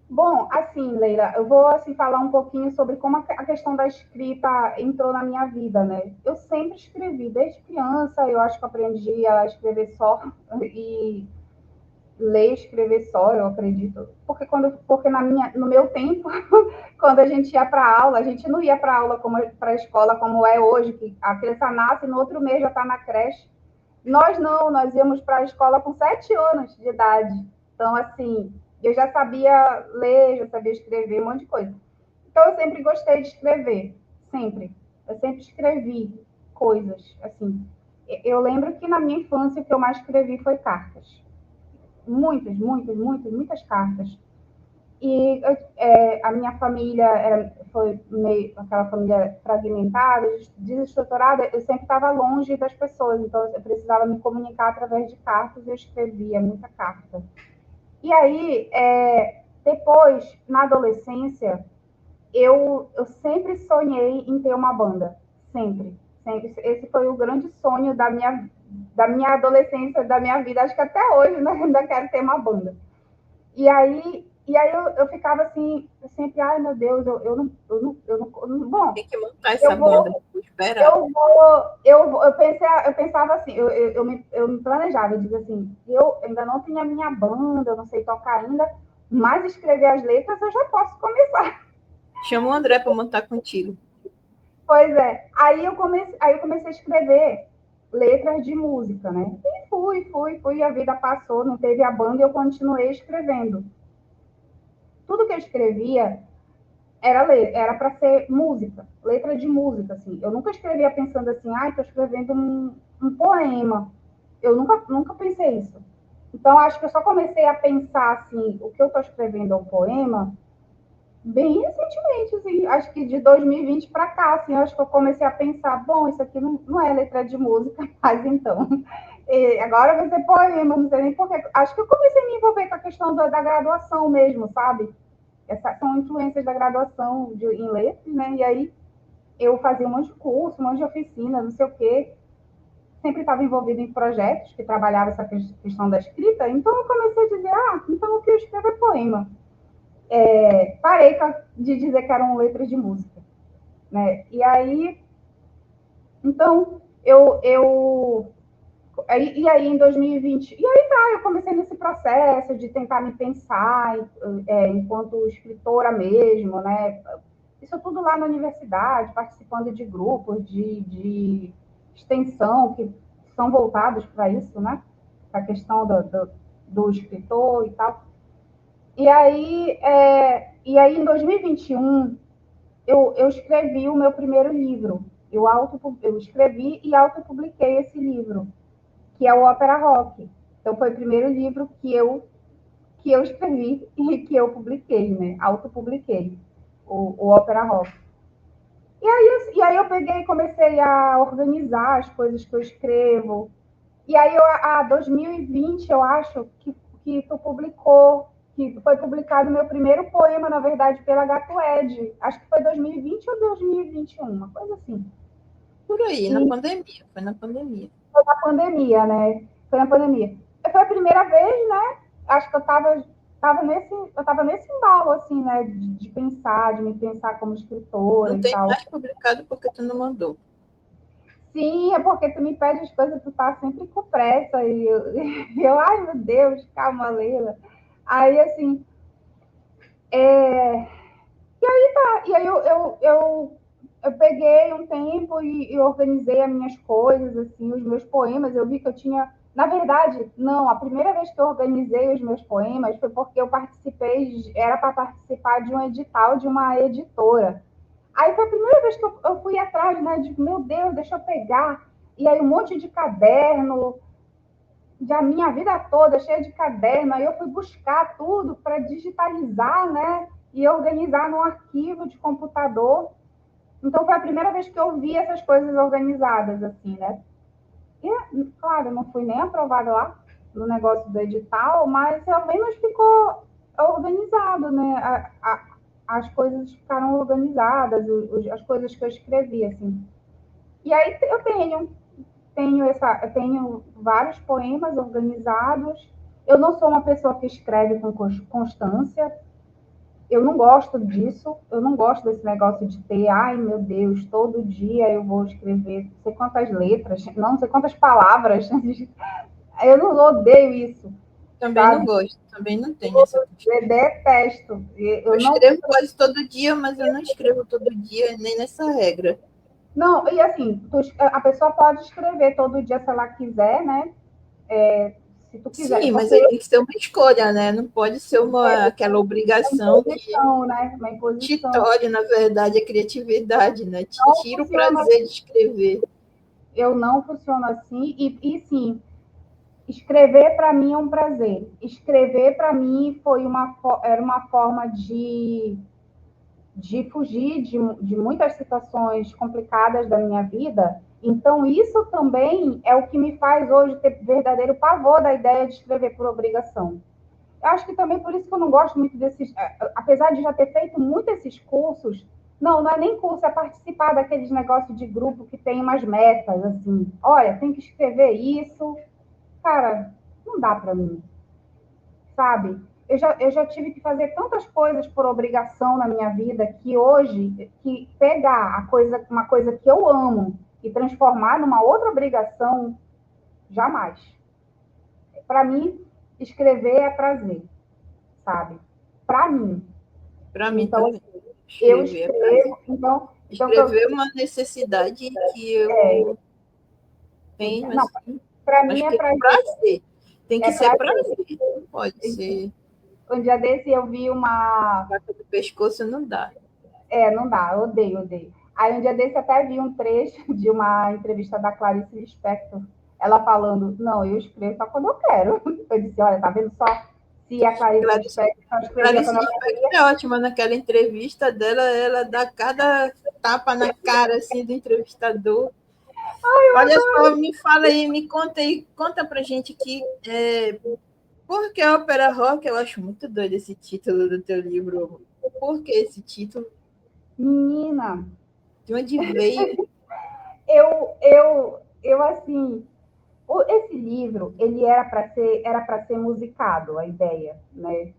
Bom, assim, Leila, eu vou assim falar um pouquinho sobre como a questão da escrita entrou na minha vida, né? Eu sempre escrevi, desde criança, eu acho que aprendi a escrever só e ler e escrever só, eu acredito. Porque no meu tempo, quando a gente ia para aula, a gente não ia para aula como para a escola como é hoje, que a criança nasce e no outro mês já está na creche. Nós não, nós íamos para a escola com 7 anos de idade. Então, assim, eu já sabia ler, já sabia escrever, um monte de coisa. Então, eu sempre gostei de escrever, sempre. Eu sempre escrevi coisas, assim. Eu lembro que na minha infância o que eu mais escrevi foi cartas. Muitas cartas. E a minha família foi meio aquela família fragmentada, desestruturada. Eu sempre estava longe das pessoas, então eu precisava me comunicar através de cartas e eu escrevia muita carta. E aí, depois, na adolescência, eu sempre sonhei em ter uma banda. Sempre. Sempre. Esse foi o grande sonho da minha adolescência, da minha vida. Acho que até hoje, né, ainda quero ter uma banda. E aí eu ficava assim, sempre, ai meu Deus, bom, Tem que montar essa eu banda, vou, vou esperar. eu pensava assim, eu me planejava, eu dizia assim, eu ainda não tenho a minha banda, eu não sei tocar ainda, mas escrever as letras eu já posso começar. Chama o André para montar contigo. Pois é, aí eu comecei a escrever letras de música, né? E fui, a vida passou, não teve a banda e eu continuei escrevendo. Tudo que eu escrevia era para ser música, letra de música, assim. Eu nunca escrevia pensando assim, estou escrevendo um poema. Eu nunca pensei isso. Então, acho que eu só comecei a pensar assim, o que eu estou escrevendo é um poema, bem recentemente, assim, acho que de 2020 para cá, assim, acho que eu comecei a pensar, bom, isso aqui não é letra de música, mas então, agora vai ser poema, não sei nem porquê. Acho que eu comecei a me envolver com a questão da graduação mesmo, sabe? Essas são influências da graduação em letras, né? E aí eu fazia um monte de curso, um monte de oficina, não sei o quê. Sempre estava envolvido em projetos que trabalhavam essa questão da escrita. Então eu comecei a dizer, então o que eu escrevo é poema. Parei de dizer que eram letras de música, né? E aí, então, e aí em 2020, eu comecei nesse processo de tentar me pensar enquanto escritora mesmo, né? Isso tudo lá na universidade, participando de grupos de extensão que são voltados para isso, né? Para a questão do escritor e tal. E aí em 2021, eu escrevi o meu primeiro livro. Eu escrevi e autopubliquei esse livro, que é o Ópera Rock. Então, foi o primeiro livro que eu escrevi e que eu publiquei, né? Autopubliquei, o Ópera Rock. E aí eu peguei e comecei a organizar as coisas que eu escrevo. E aí, 2020, eu acho que tu publicou, que foi publicado o meu primeiro poema, na verdade, pela Gato Ed. Acho que foi 2020 ou 2021, uma coisa assim. Por aí, na E pandemia, foi na pandemia. foi na pandemia, né? Foi na pandemia. Foi a primeira vez, né? Acho que eu tava nesse embalo, assim, né? De pensar, de me pensar como escritora Não e tem tal. mais publicado porque tu não mandou. Sim, é porque tu me pede as coisas, tu tá sempre com pressa. E ai meu Deus, calma, Leila. Aí, assim, e aí eu peguei um tempo e organizei as minhas coisas, assim, os meus poemas. Eu vi que eu tinha. Na verdade, não, a primeira vez que eu organizei os meus poemas foi porque eu participei, era para participar de um edital de uma editora. Aí foi a primeira vez que eu fui atrás, né? De, meu Deus, deixa eu pegar. E aí um monte de caderno, já minha vida toda cheia de caderno, aí eu fui buscar tudo para digitalizar, né? E organizar num arquivo de computador. Então foi a primeira vez que eu vi essas coisas organizadas, assim, né? E, claro, não fui nem aprovada lá no negócio do edital, mas ao menos ficou organizado, né? As coisas ficaram organizadas, as coisas que eu escrevi, assim. E aí eu tenho vários poemas organizados. Eu não sou uma pessoa que escreve com constância. Eu não gosto disso. Eu não gosto desse negócio de ter, ai meu Deus, todo dia eu vou escrever não sei quantas letras, não sei quantas palavras. Eu não odeio isso, Também não sabe? gosto, também não tenho essa Eu costume. detesto. Eu Eu não, escrevo quase todo dia, mas eu não escrevo todo dia, nem nessa regra. não, e assim, a pessoa pode escrever todo dia se ela quiser, né? Se tu quiser, Sim, mas porque aí tem que ser uma escolha, né? Não pode ser aquela é obrigação que imposição, né? Uma te imposição. tolhe, na verdade, a criatividade, né? Te Não tira o funciona, prazer de escrever. eu não funciono assim, e sim, escrever para mim é um prazer. Escrever para mim era uma forma de fugir de muitas situações complicadas da minha vida. Então, isso também é o que me faz hoje ter verdadeiro pavor da ideia de escrever por obrigação. Eu acho que também por isso que eu não gosto muito desses. Apesar de já ter feito muito esses cursos, não é nem curso, é participar daqueles negócios de grupo que tem umas metas, assim. Olha, tem que escrever isso. Cara, não dá para mim, sabe? Eu já tive que fazer tantas coisas por obrigação na minha vida que hoje, que pegar uma coisa que eu amo e transformar numa outra obrigação, jamais. Para mim, escrever é prazer, sabe? Para mim. Para mim Então, também. eu Escrever é prazer. escrevo, então Escrever é uma necessidade que eu tenho, não, assim, para mim mas é que é prazer, prazer. Tem é que ser prazer. prazer. Não pode ser Um dia desse eu vi uma, vaca do pescoço, não dá. não dá, odeio, odeio. Aí um dia desse até vi um trecho de uma entrevista da Clarice Lispector, ela falando, não, eu escrevo só quando eu quero. Eu disse, olha, tá vendo só? Se a Clarice Clarice, Lispector escrevia Clarice quando ela Lispector queria, é ótima naquela entrevista dela, ela dá cada tapa na cara assim do entrevistador. Olha só, me fala aí, me conta aí, conta pra gente aqui, por que ópera rock? Eu acho muito doido esse título do teu livro. Por que esse título? menina, De onde veio? eu assim, esse livro, ele era para ser musicado, a ideia, né?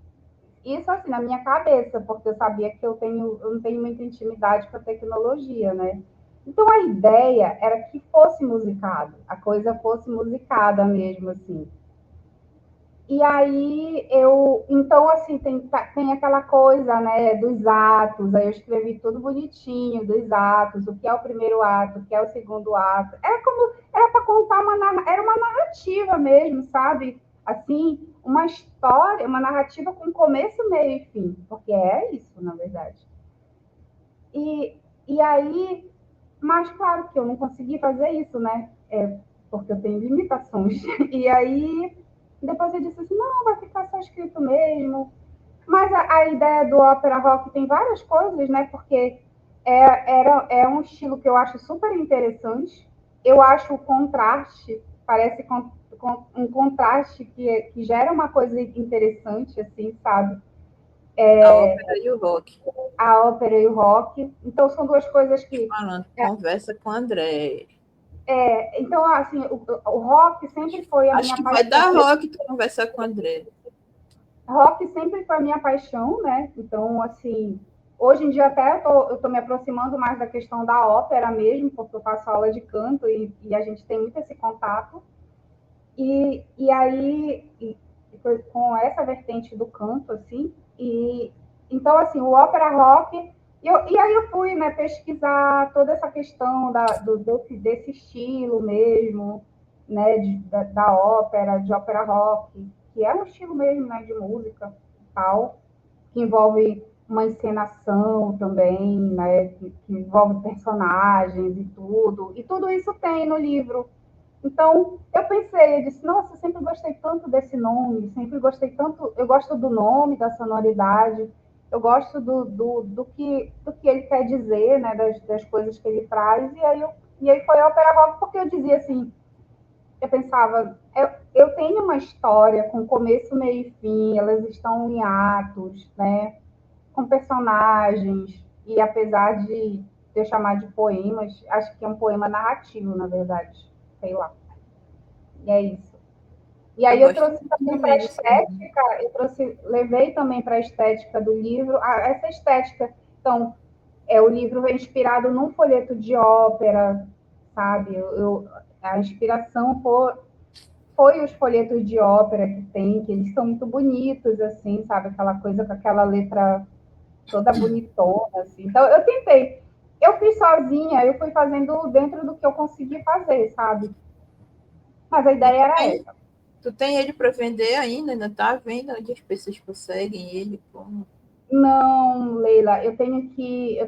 Isso assim na minha cabeça, porque eu sabia que eu não tenho muita intimidade com a tecnologia, né? Então a ideia era que fosse musicado, a coisa fosse musicada mesmo assim. E aí então assim tem aquela coisa, né, dos atos. Aí eu escrevi tudo bonitinho dos atos, o que é o primeiro ato, o que é o segundo ato. Era para contar era uma narrativa mesmo, sabe? Assim, uma história, uma narrativa com começo, meio e fim, porque é isso, na verdade. E aí, mas claro que eu não consegui fazer isso, né? Porque eu tenho limitações. E aí, depois eu disse assim, não, vai ficar só escrito mesmo. Mas a ideia do ópera rock tem várias coisas, né? Porque é um estilo que eu acho super interessante. Eu acho o contraste, parece um contraste que gera uma coisa interessante, assim, sabe? A ópera e o rock. A ópera e o rock. Então, são duas coisas que Falando, conversa com o André. então, assim, o rock sempre foi a Acho minha que vai paixão. dar rock tu conversar com o André. Rock sempre foi a minha paixão, né? Então, assim, hoje em dia até eu tô me aproximando mais da questão da ópera mesmo, porque eu faço aula de canto e a gente tem muito esse contato. E aí, com essa vertente do canto, assim, então, assim, o ópera rock, e aí eu fui, né, pesquisar toda essa questão desse estilo mesmo, né, da ópera, de ópera rock, que é um estilo mesmo, né, de música e tal, que envolve uma encenação também, né, que envolve personagens e tudo isso tem no livro. Então, eu pensei, eu disse, nossa, eu sempre gostei tanto desse nome, sempre gostei tanto, eu gosto do nome, da sonoridade, eu gosto do que ele quer dizer, né, das coisas que ele traz, e aí foi a Ópera Rock, porque eu dizia assim, eu pensava, eu tenho uma história com começo, meio e fim, elas estão em atos, né, com personagens, e apesar de eu chamar de poemas, acho que é um poema narrativo, na verdade, sei lá. E é isso. E aí eu trouxe também para a estética, levei também para a estética do livro, essa estética. Então, o livro é inspirado num folheto de ópera, sabe? A inspiração foi os folhetos de ópera que tem, que eles são muito bonitos, assim, sabe? Aquela coisa com aquela letra toda bonitona, assim. Então, eu tentei. Eu fiz sozinha, eu fui fazendo dentro do que eu consegui fazer, sabe? Mas a ideia era essa. Tu tem ele para vender ainda tá vendo onde as pessoas conseguem ele? Como? Não, Leila, eu tenho que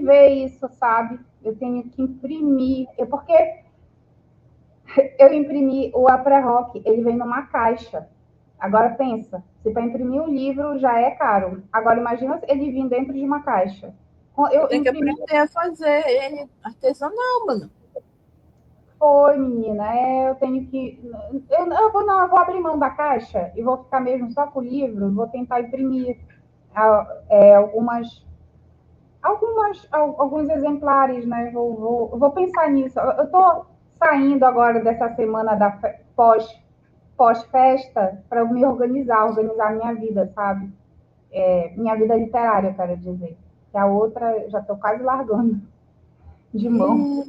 ver isso, sabe? Eu tenho que imprimir, porque eu imprimi o Opera Rock, ele vem numa caixa. Agora pensa, se para imprimir um livro já é caro. Agora imagina ele vir dentro de uma caixa. Eu tenho que aprender a fazer ele artesanal, mano. Foi, menina, eu tenho que. Eu vou abrir mão da caixa e vou ficar mesmo só com o livro, vou tentar imprimir alguns exemplares, né? Vou pensar nisso. Eu estou saindo agora dessa semana da pós-festa para me organizar minha vida, sabe? Minha vida literária, eu quero dizer. Que a outra já estou quase largando de mão.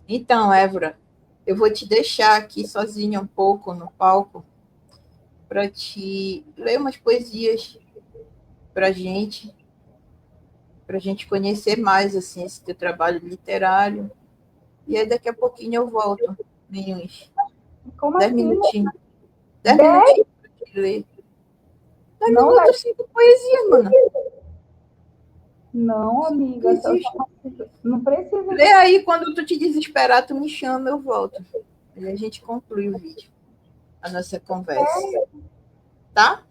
Então, Évora, eu vou te deixar aqui sozinha um pouco no palco para te ler umas poesias para gente conhecer mais assim esse teu trabalho literário. E aí daqui a pouquinho eu volto, uns Como 10 assim? minutinhos. 10 minutinhos para te ler. 10 Não, minutos, 5 poesias, mano. não, amiga, não precisa. Lê aí, quando tu te desesperar, tu me chama, eu volto. E a gente conclui o vídeo, a nossa conversa. Tá?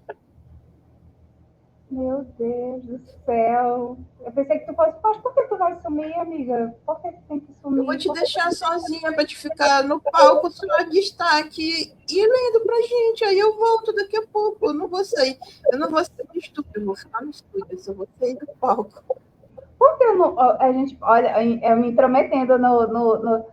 Meu Deus do céu. Eu pensei que tu fosse. Mas por que tu vai sumir, amiga? Por que tu tem que Eu vou sumir? te deixar sozinha para te ficar no palco, só destaque e lendo pra gente. Aí eu volto daqui a pouco. Eu não vou sair. Eu não vou sair do estúdio, eu vou ficar no estúdio. Eu só vou sair do palco. Por que eu não. A gente, olha, eu me intrometendo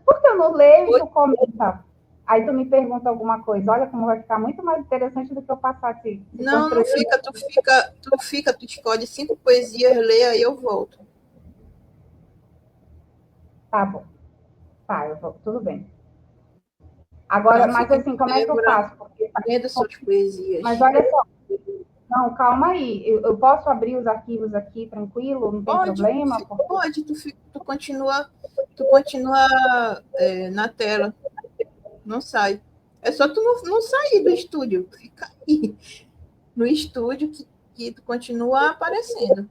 Por que eu não leio e tu comenta? Aí tu me pergunta alguma coisa. Olha como vai ficar muito mais interessante do que eu passar se Não, não fica. Tu escolhe 5 poesias, lê, aí eu volto. Tá bom. Tá, eu vou. Tudo bem. Agora, Então mas fica assim, como é que eu faço? lendo suas poesias. Mas olha só. Não, calma aí. Eu posso abrir os arquivos aqui tranquilo? Não tem problema? Pode, tu continua na tela, não sai. É só tu não sair do estúdio, fica aí no estúdio que tu continua aparecendo.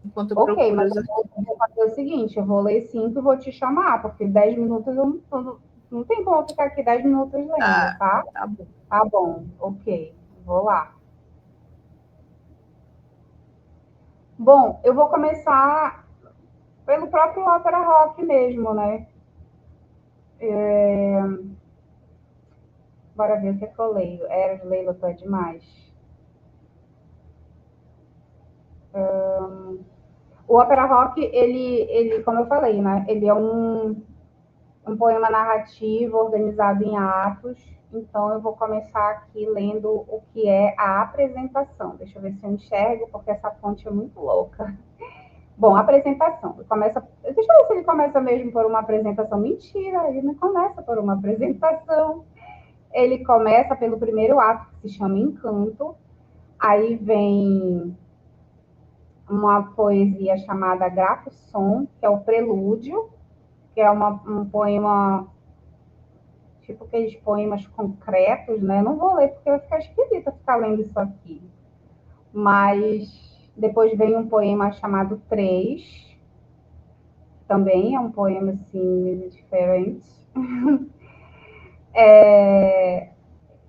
Enquanto eu Ok, procuro mas os arquivos. eu vou fazer o seguinte, eu vou ler 5 e vou te chamar, porque 10 minutos não tem como ficar aqui 10 minutos lendo, Tá, tá? tá bom. Tá bom, ok. Vou lá. Bom, eu vou começar pelo próprio ópera rock mesmo, né? Bora ver o que é que eu leio. Era de Leila, tu é demais. O ópera rock, como eu falei, né? Ele é um poema narrativo organizado em atos. Então, eu vou começar aqui lendo o que é a apresentação. Deixa eu ver se eu enxergo, porque essa fonte é muito louca. Bom, apresentação. Deixa eu ver se ele começa mesmo por uma apresentação. Mentira, ele não começa por uma apresentação. Ele começa pelo primeiro ato, que se chama Encanto. Aí vem uma poesia chamada Grafo Som, que é o prelúdio, que é um poema, tipo aqueles poemas concretos, né? Não vou ler porque vai ficar esquisito ficar lendo isso aqui. Mas depois vem um poema chamado Três, também é um poema assim, diferente.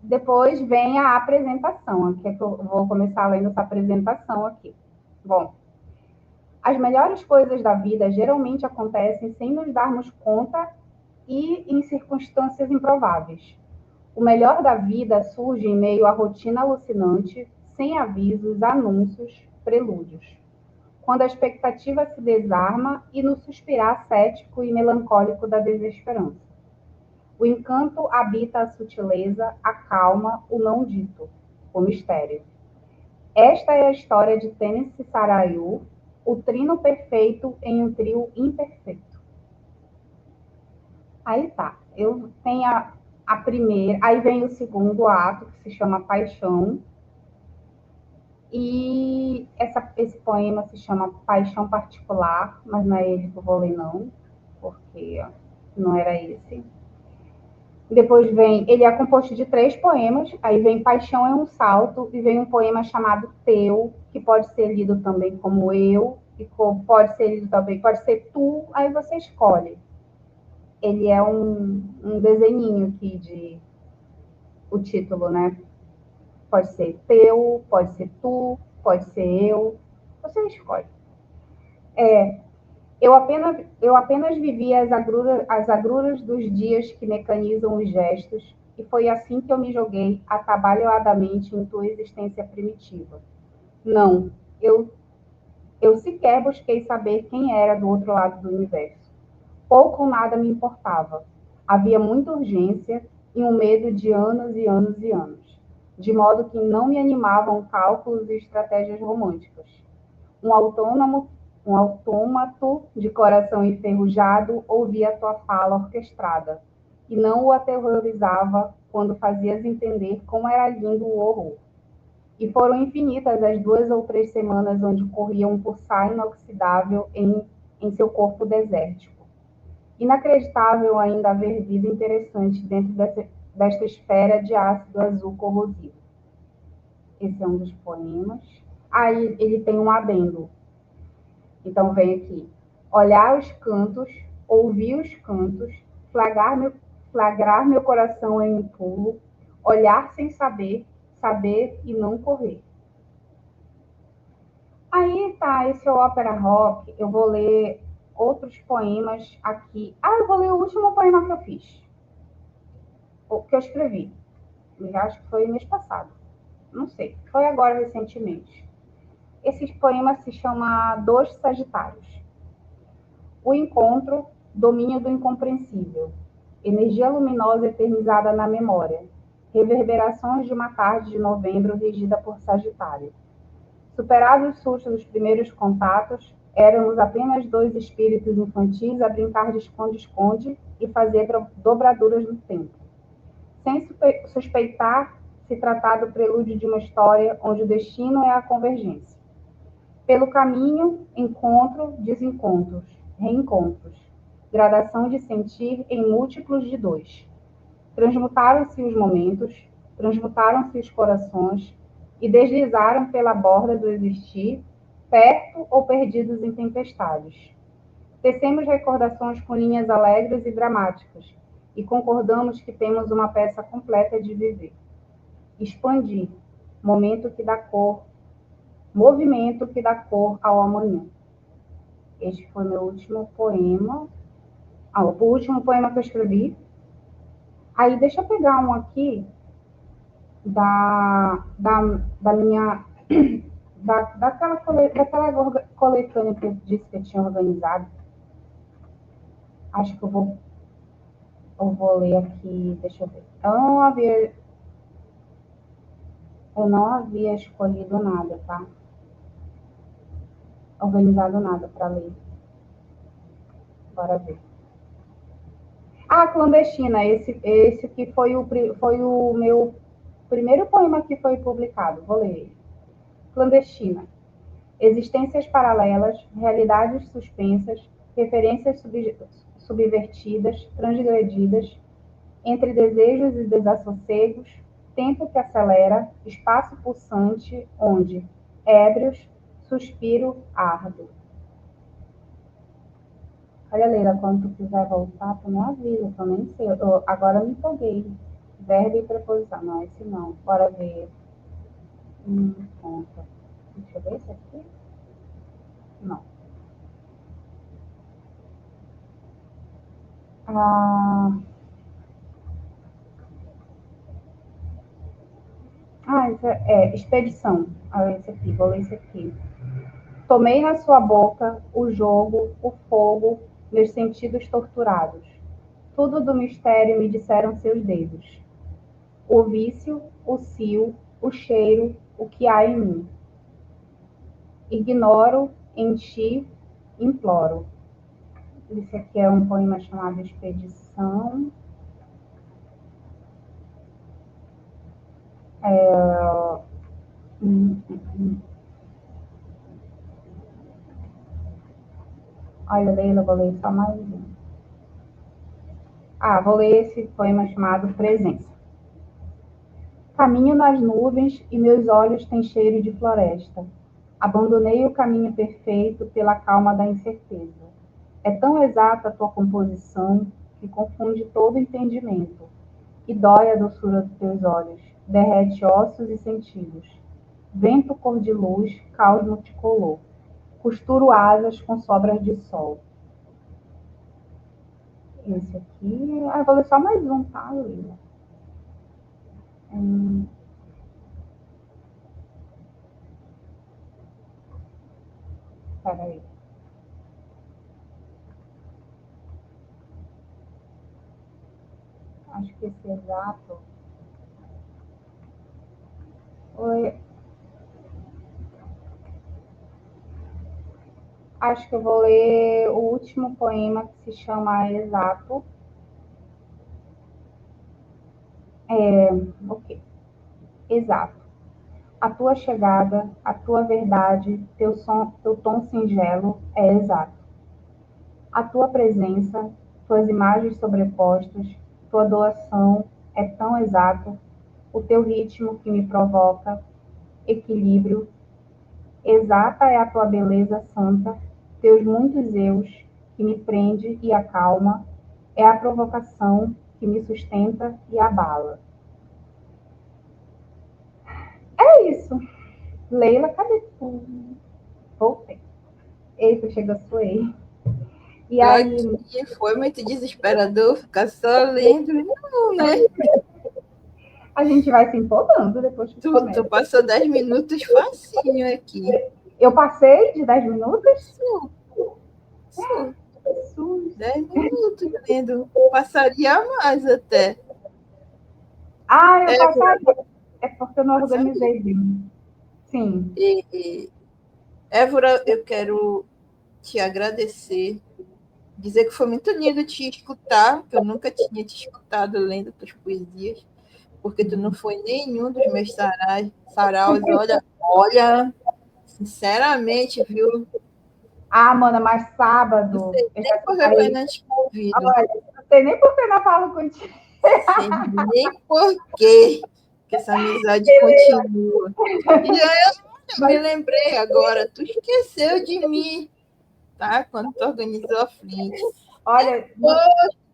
Depois vem a apresentação, aqui é que eu vou começar lendo essa apresentação aqui. Bom, as melhores coisas da vida geralmente acontecem sem nos darmos conta e em circunstâncias improváveis. O melhor da vida surge em meio à rotina alucinante, sem avisos, anúncios, prelúdios. Quando a expectativa se desarma e no suspirar cético e melancólico da desesperança. O encanto habita a sutileza, a calma, o não dito, o mistério. Esta é a história de Tennessee Sarayu, o trino perfeito em um trio imperfeito. Aí tá, eu tenho a primeira, aí vem o segundo ato, que se chama Paixão, e esse poema se chama Paixão Particular, mas não é ele que eu vou ler não, porque não era esse. Depois vem, ele é composto de 3 poemas, aí vem Paixão é um Salto, e vem um poema chamado Teu, que pode ser lido também como Eu, e pode ser lido também, pode ser Tu, aí você escolhe. Ele é um desenhinho aqui de o título, né? Pode ser Teu, pode ser Tu, pode ser Eu, você escolhe. Eu apenas vivi as agruras dos dias que mecanizam os gestos, e foi assim que eu me joguei atabalhoadamente em tua existência primitiva. Não, eu sequer busquei saber quem era do outro lado do universo. Pouco ou nada me importava. Havia muita urgência e um medo de anos e anos e anos, de modo que não me animavam cálculos e estratégias românticas. Um autônomo, um autômato de coração enferrujado ouvia a tua fala orquestrada, e não o aterrorizava quando fazias entender como era lindo o horror. E foram infinitas as 2 ou 3 semanas onde corria um pulsar inoxidável em seu corpo desértico. Inacreditável ainda haver vida interessante dentro desta esfera de ácido azul corrosivo. Esse é um dos poemas. Aí ele tem um adendo. Então vem aqui. Olhar os cantos, ouvir os cantos, flagrar meu coração em um pulo, olhar sem saber, saber e não correr. Aí tá, esse é o ópera rock. Eu vou ler outros poemas aqui. Ah, eu vou ler o último poema que eu fiz. O que eu escrevi. Eu acho que foi mês passado. Não sei. Foi agora, recentemente. Esse poema se chama Dois Sagitários. O encontro, domínio do incompreensível. Energia luminosa eternizada na memória. Reverberações de uma tarde de novembro regida por Sagitário. Superados os sustos dos primeiros contatos, éramos apenas 2 espíritos infantis a brincar de esconde-esconde e fazer dobraduras no tempo. Sem suspeitar se tratar do prelúdio de uma história onde o destino é a convergência. Pelo caminho, encontro, desencontros, reencontros, gradação de sentir em múltiplos de 2. Transmutaram-se os momentos, transmutaram-se os corações e deslizaram pela borda do existir, perto ou perdidos em tempestades. Tecemos recordações com linhas alegres e dramáticas e concordamos que temos uma peça completa de viver. Expandir, momento que dá cor, movimento que dá cor ao amanhã. Este foi meu último poema. O último poema que eu escrevi. Aí, deixa eu pegar um aqui da minha. Daquela coletânea que eu disse que eu tinha organizado. Acho que eu vou ler aqui. Deixa eu ver. Eu não havia escolhido nada, tá? Organizado nada para ler. Bora ver. Clandestina, esse que foi o meu primeiro poema que foi publicado. Vou ler ele. Clandestina. Existências paralelas, realidades suspensas, referências subvertidas, transgredidas, entre desejos e desassossegos, tempo que acelera, espaço pulsante, onde, ébrios, suspiro árduo. Olha, Leila, quando tu quiser voltar, tu me avisa, que eu nem sei. Agora eu me empolguei. Verbo e preposição. Não, esse não. Bora ver. Conta. Deixa eu ver esse aqui. Não. expedição. Esse aqui, vou ler esse aqui. Tomei na sua boca o jogo, o fogo, meus sentidos torturados. Tudo do mistério me disseram seus dedos. O vício, o cio, o cheiro, o que há em mim. Ignoro, em ti, imploro. Esse aqui é um poema chamado Expedição. Olha, Leila, vou ler só mais um. Vou ler esse poema chamado Presença. Caminho nas nuvens e meus olhos têm cheiro de floresta. Abandonei o caminho perfeito pela calma da incerteza. É tão exata a tua composição que confunde todo entendimento, e dói a doçura dos teus olhos, derrete ossos e sentidos. Vento cor de luz, caos multicolor. Costuro asas com sobras de sol. Esse aqui. Vou ler só mais um, tá, Lila? Peraí. Acho que esse exato. Oi. Acho que eu vou ler o último poema que se chama Exato. Ok. Exato. A tua chegada, a tua verdade, teu tom singelo é exato. A tua presença, tuas imagens sobrepostas, tua doação é tão exato. O teu ritmo que me provoca, equilíbrio, exata é a tua beleza santa, teus muitos eus que me prende e acalma, é a provocação que me sustenta e abala. É isso. Leila, cadê tu? Voltei. Eita, chega a suei. E aí... Aqui foi muito desesperador ficar só lendo. Não, né? A gente vai se empolgando depois que começa. Tu passou 10 minutos facinho aqui. Eu passei de 10 minutos? Sim. 10 minutos lendo. Passaria mais até. Eu passaria. É porque eu não organizei bem. Sim. Évora, eu quero te agradecer, dizer que foi muito lindo te escutar, que eu nunca tinha te escutado lendo tuas poesias, porque tu não foi nenhum dos meus saraus. Olha, sinceramente, viu? Mana, mas sábado... Não sei nem por que foi não te convido. Não sei nem por que não falo contigo. Sei nem por quê que essa amizade continua. E aí eu me lembrei agora, tu esqueceu de mim, tá? Quando tu organizou a Flint. Olha,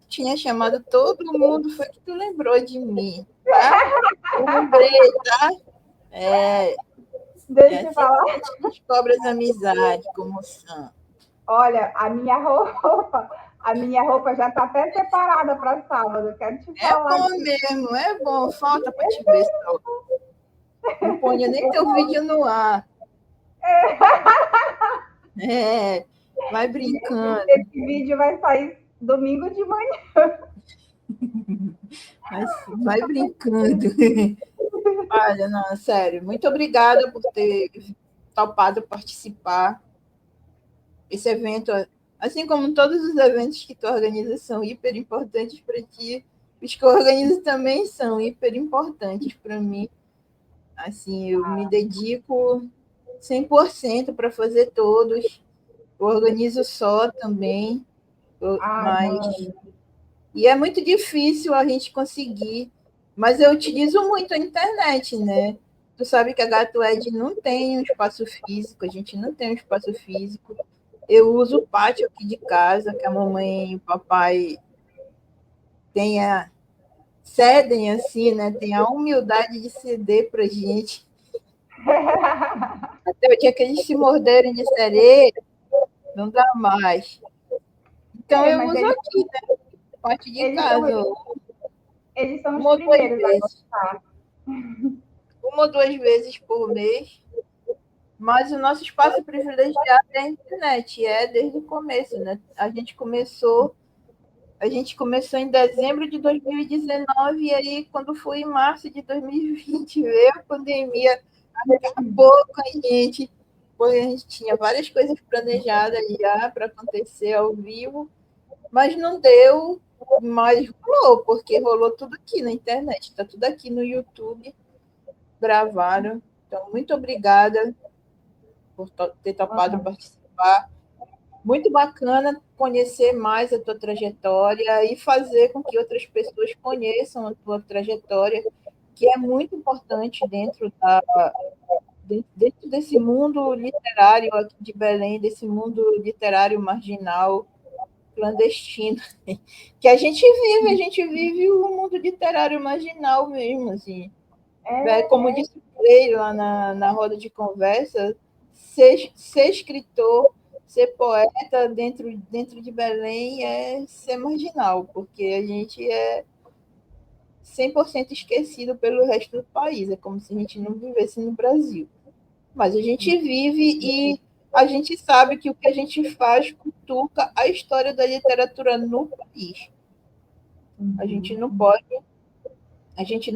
tinha chamado todo mundo, foi que tu lembrou de mim, tá? Eu lembrei, tá? Deixa eu falar. A gente descobre as amizades, como são. Olha, a minha roupa já está até separada para sábado, quero te falar. É bom mesmo, é bom, falta para te ver só. Não ponho nem teu vídeo no ar. Vai brincando. Esse vídeo vai sair domingo de manhã. Vai brincando. Olha, não, sério, muito obrigada por ter topado participar. Esse evento, assim como todos os eventos que tu organiza, são hiper importantes para ti. Os que eu organizo também são hiper importantes para mim. Assim, eu me dedico 100% para fazer todos. Eu organizo só também, mas... E é muito difícil a gente conseguir, mas eu utilizo muito a internet, né? Tu sabe que a GatoEd não tem um espaço físico, a gente não tem um espaço físico. Eu uso o pátio aqui de casa, que a mamãe e o papai cedem assim, né? Tem a humildade de ceder para a gente. Até o dia que eles se morderem de sereia, não dá mais. Então eu uso aqui, né? Pátio de casa. Eles são os primeiros a gostar. uma ou duas vezes por mês, mas o nosso espaço privilegiado é a internet, desde o começo, né? A gente começou em dezembro de 2019, e aí, quando foi em março de 2020, veio a pandemia, acabou com a gente, porque a gente tinha várias coisas planejadas já para acontecer ao vivo, mas não deu, mas rolou, porque rolou tudo aqui na internet, está tudo aqui no YouTube, gravaram. Então, muito obrigada por ter topado participar. Muito bacana conhecer mais a tua trajetória e fazer com que outras pessoas conheçam a tua trajetória, que é muito importante dentro desse mundo literário aqui de Belém, desse mundo literário marginal, clandestino, que a gente vive o mundo literário marginal mesmo, assim. Como disse o Freire lá na roda de conversa, ser escritor, ser poeta dentro de Belém é ser marginal, porque a gente é 100% esquecido pelo resto do país, é como se a gente não vivesse no Brasil. Mas a gente vive e a gente sabe que o que a gente faz cutuca a história da literatura no país. A gente não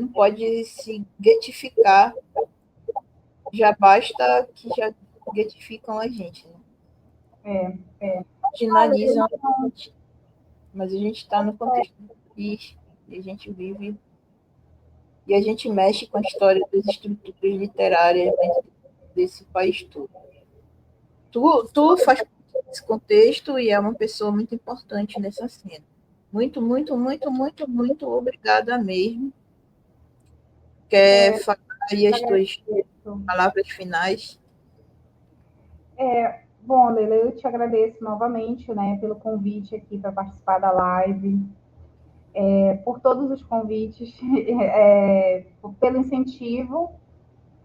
pode se guetificar, já basta que já guetificam a gente, né? Marginalizam a gente, mas a gente está no contexto do país, e a gente vive, e a gente mexe com a história das estruturas literárias dentro desse país todo. Tu faz parte desse contexto e é uma pessoa muito importante nessa cena. Muito, muito, muito, muito, muito obrigada mesmo. Quer falar aí as tuas palavras finais? Bom, Leila, eu te agradeço novamente, né, pelo convite aqui para participar da live, por todos os convites, pelo incentivo,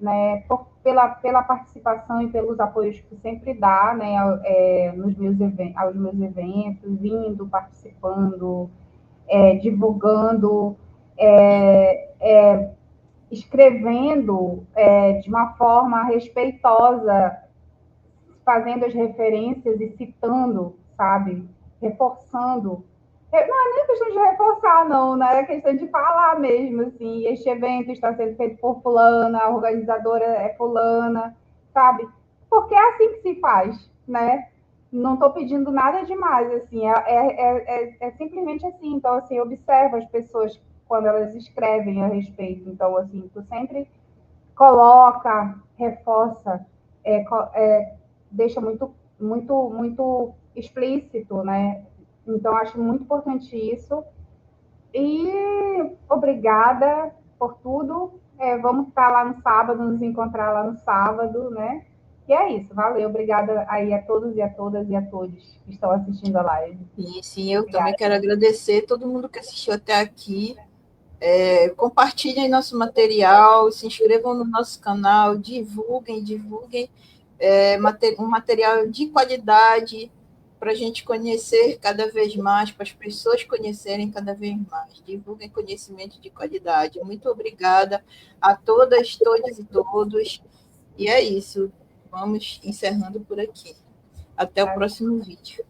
né, pela participação e pelos apoios que sempre dá, né, aos meus eventos, indo, participando, divulgando, escrevendo de uma forma respeitosa, fazendo as referências e citando, sabe? Reforçando. Não é nem questão de reforçar, não, né? É questão de falar mesmo, assim. Este evento está sendo feito por fulana, a organizadora é fulana, sabe? Porque é assim que se faz, né? Não estou pedindo nada demais, assim. É simplesmente assim. Então, assim, observa as pessoas quando elas escrevem a respeito. Então, assim, tu sempre coloca, reforça, deixa muito, muito, muito explícito, né? Então, acho muito importante isso. E obrigada por tudo. Vamos estar lá no sábado, nos encontrar lá no sábado, né? E é isso, valeu. Obrigada aí a todos e a todas e a todos que estão assistindo a live. Sim, eu também quero agradecer todo mundo que assistiu até aqui. Compartilhem nosso material, se inscrevam no nosso canal, divulguem um material de qualidade para a gente conhecer cada vez mais, para as pessoas conhecerem cada vez mais. Divulguem conhecimento de qualidade. Muito obrigada a todas, todos e todos. E é isso. Vamos encerrando por aqui. Até o próximo vídeo.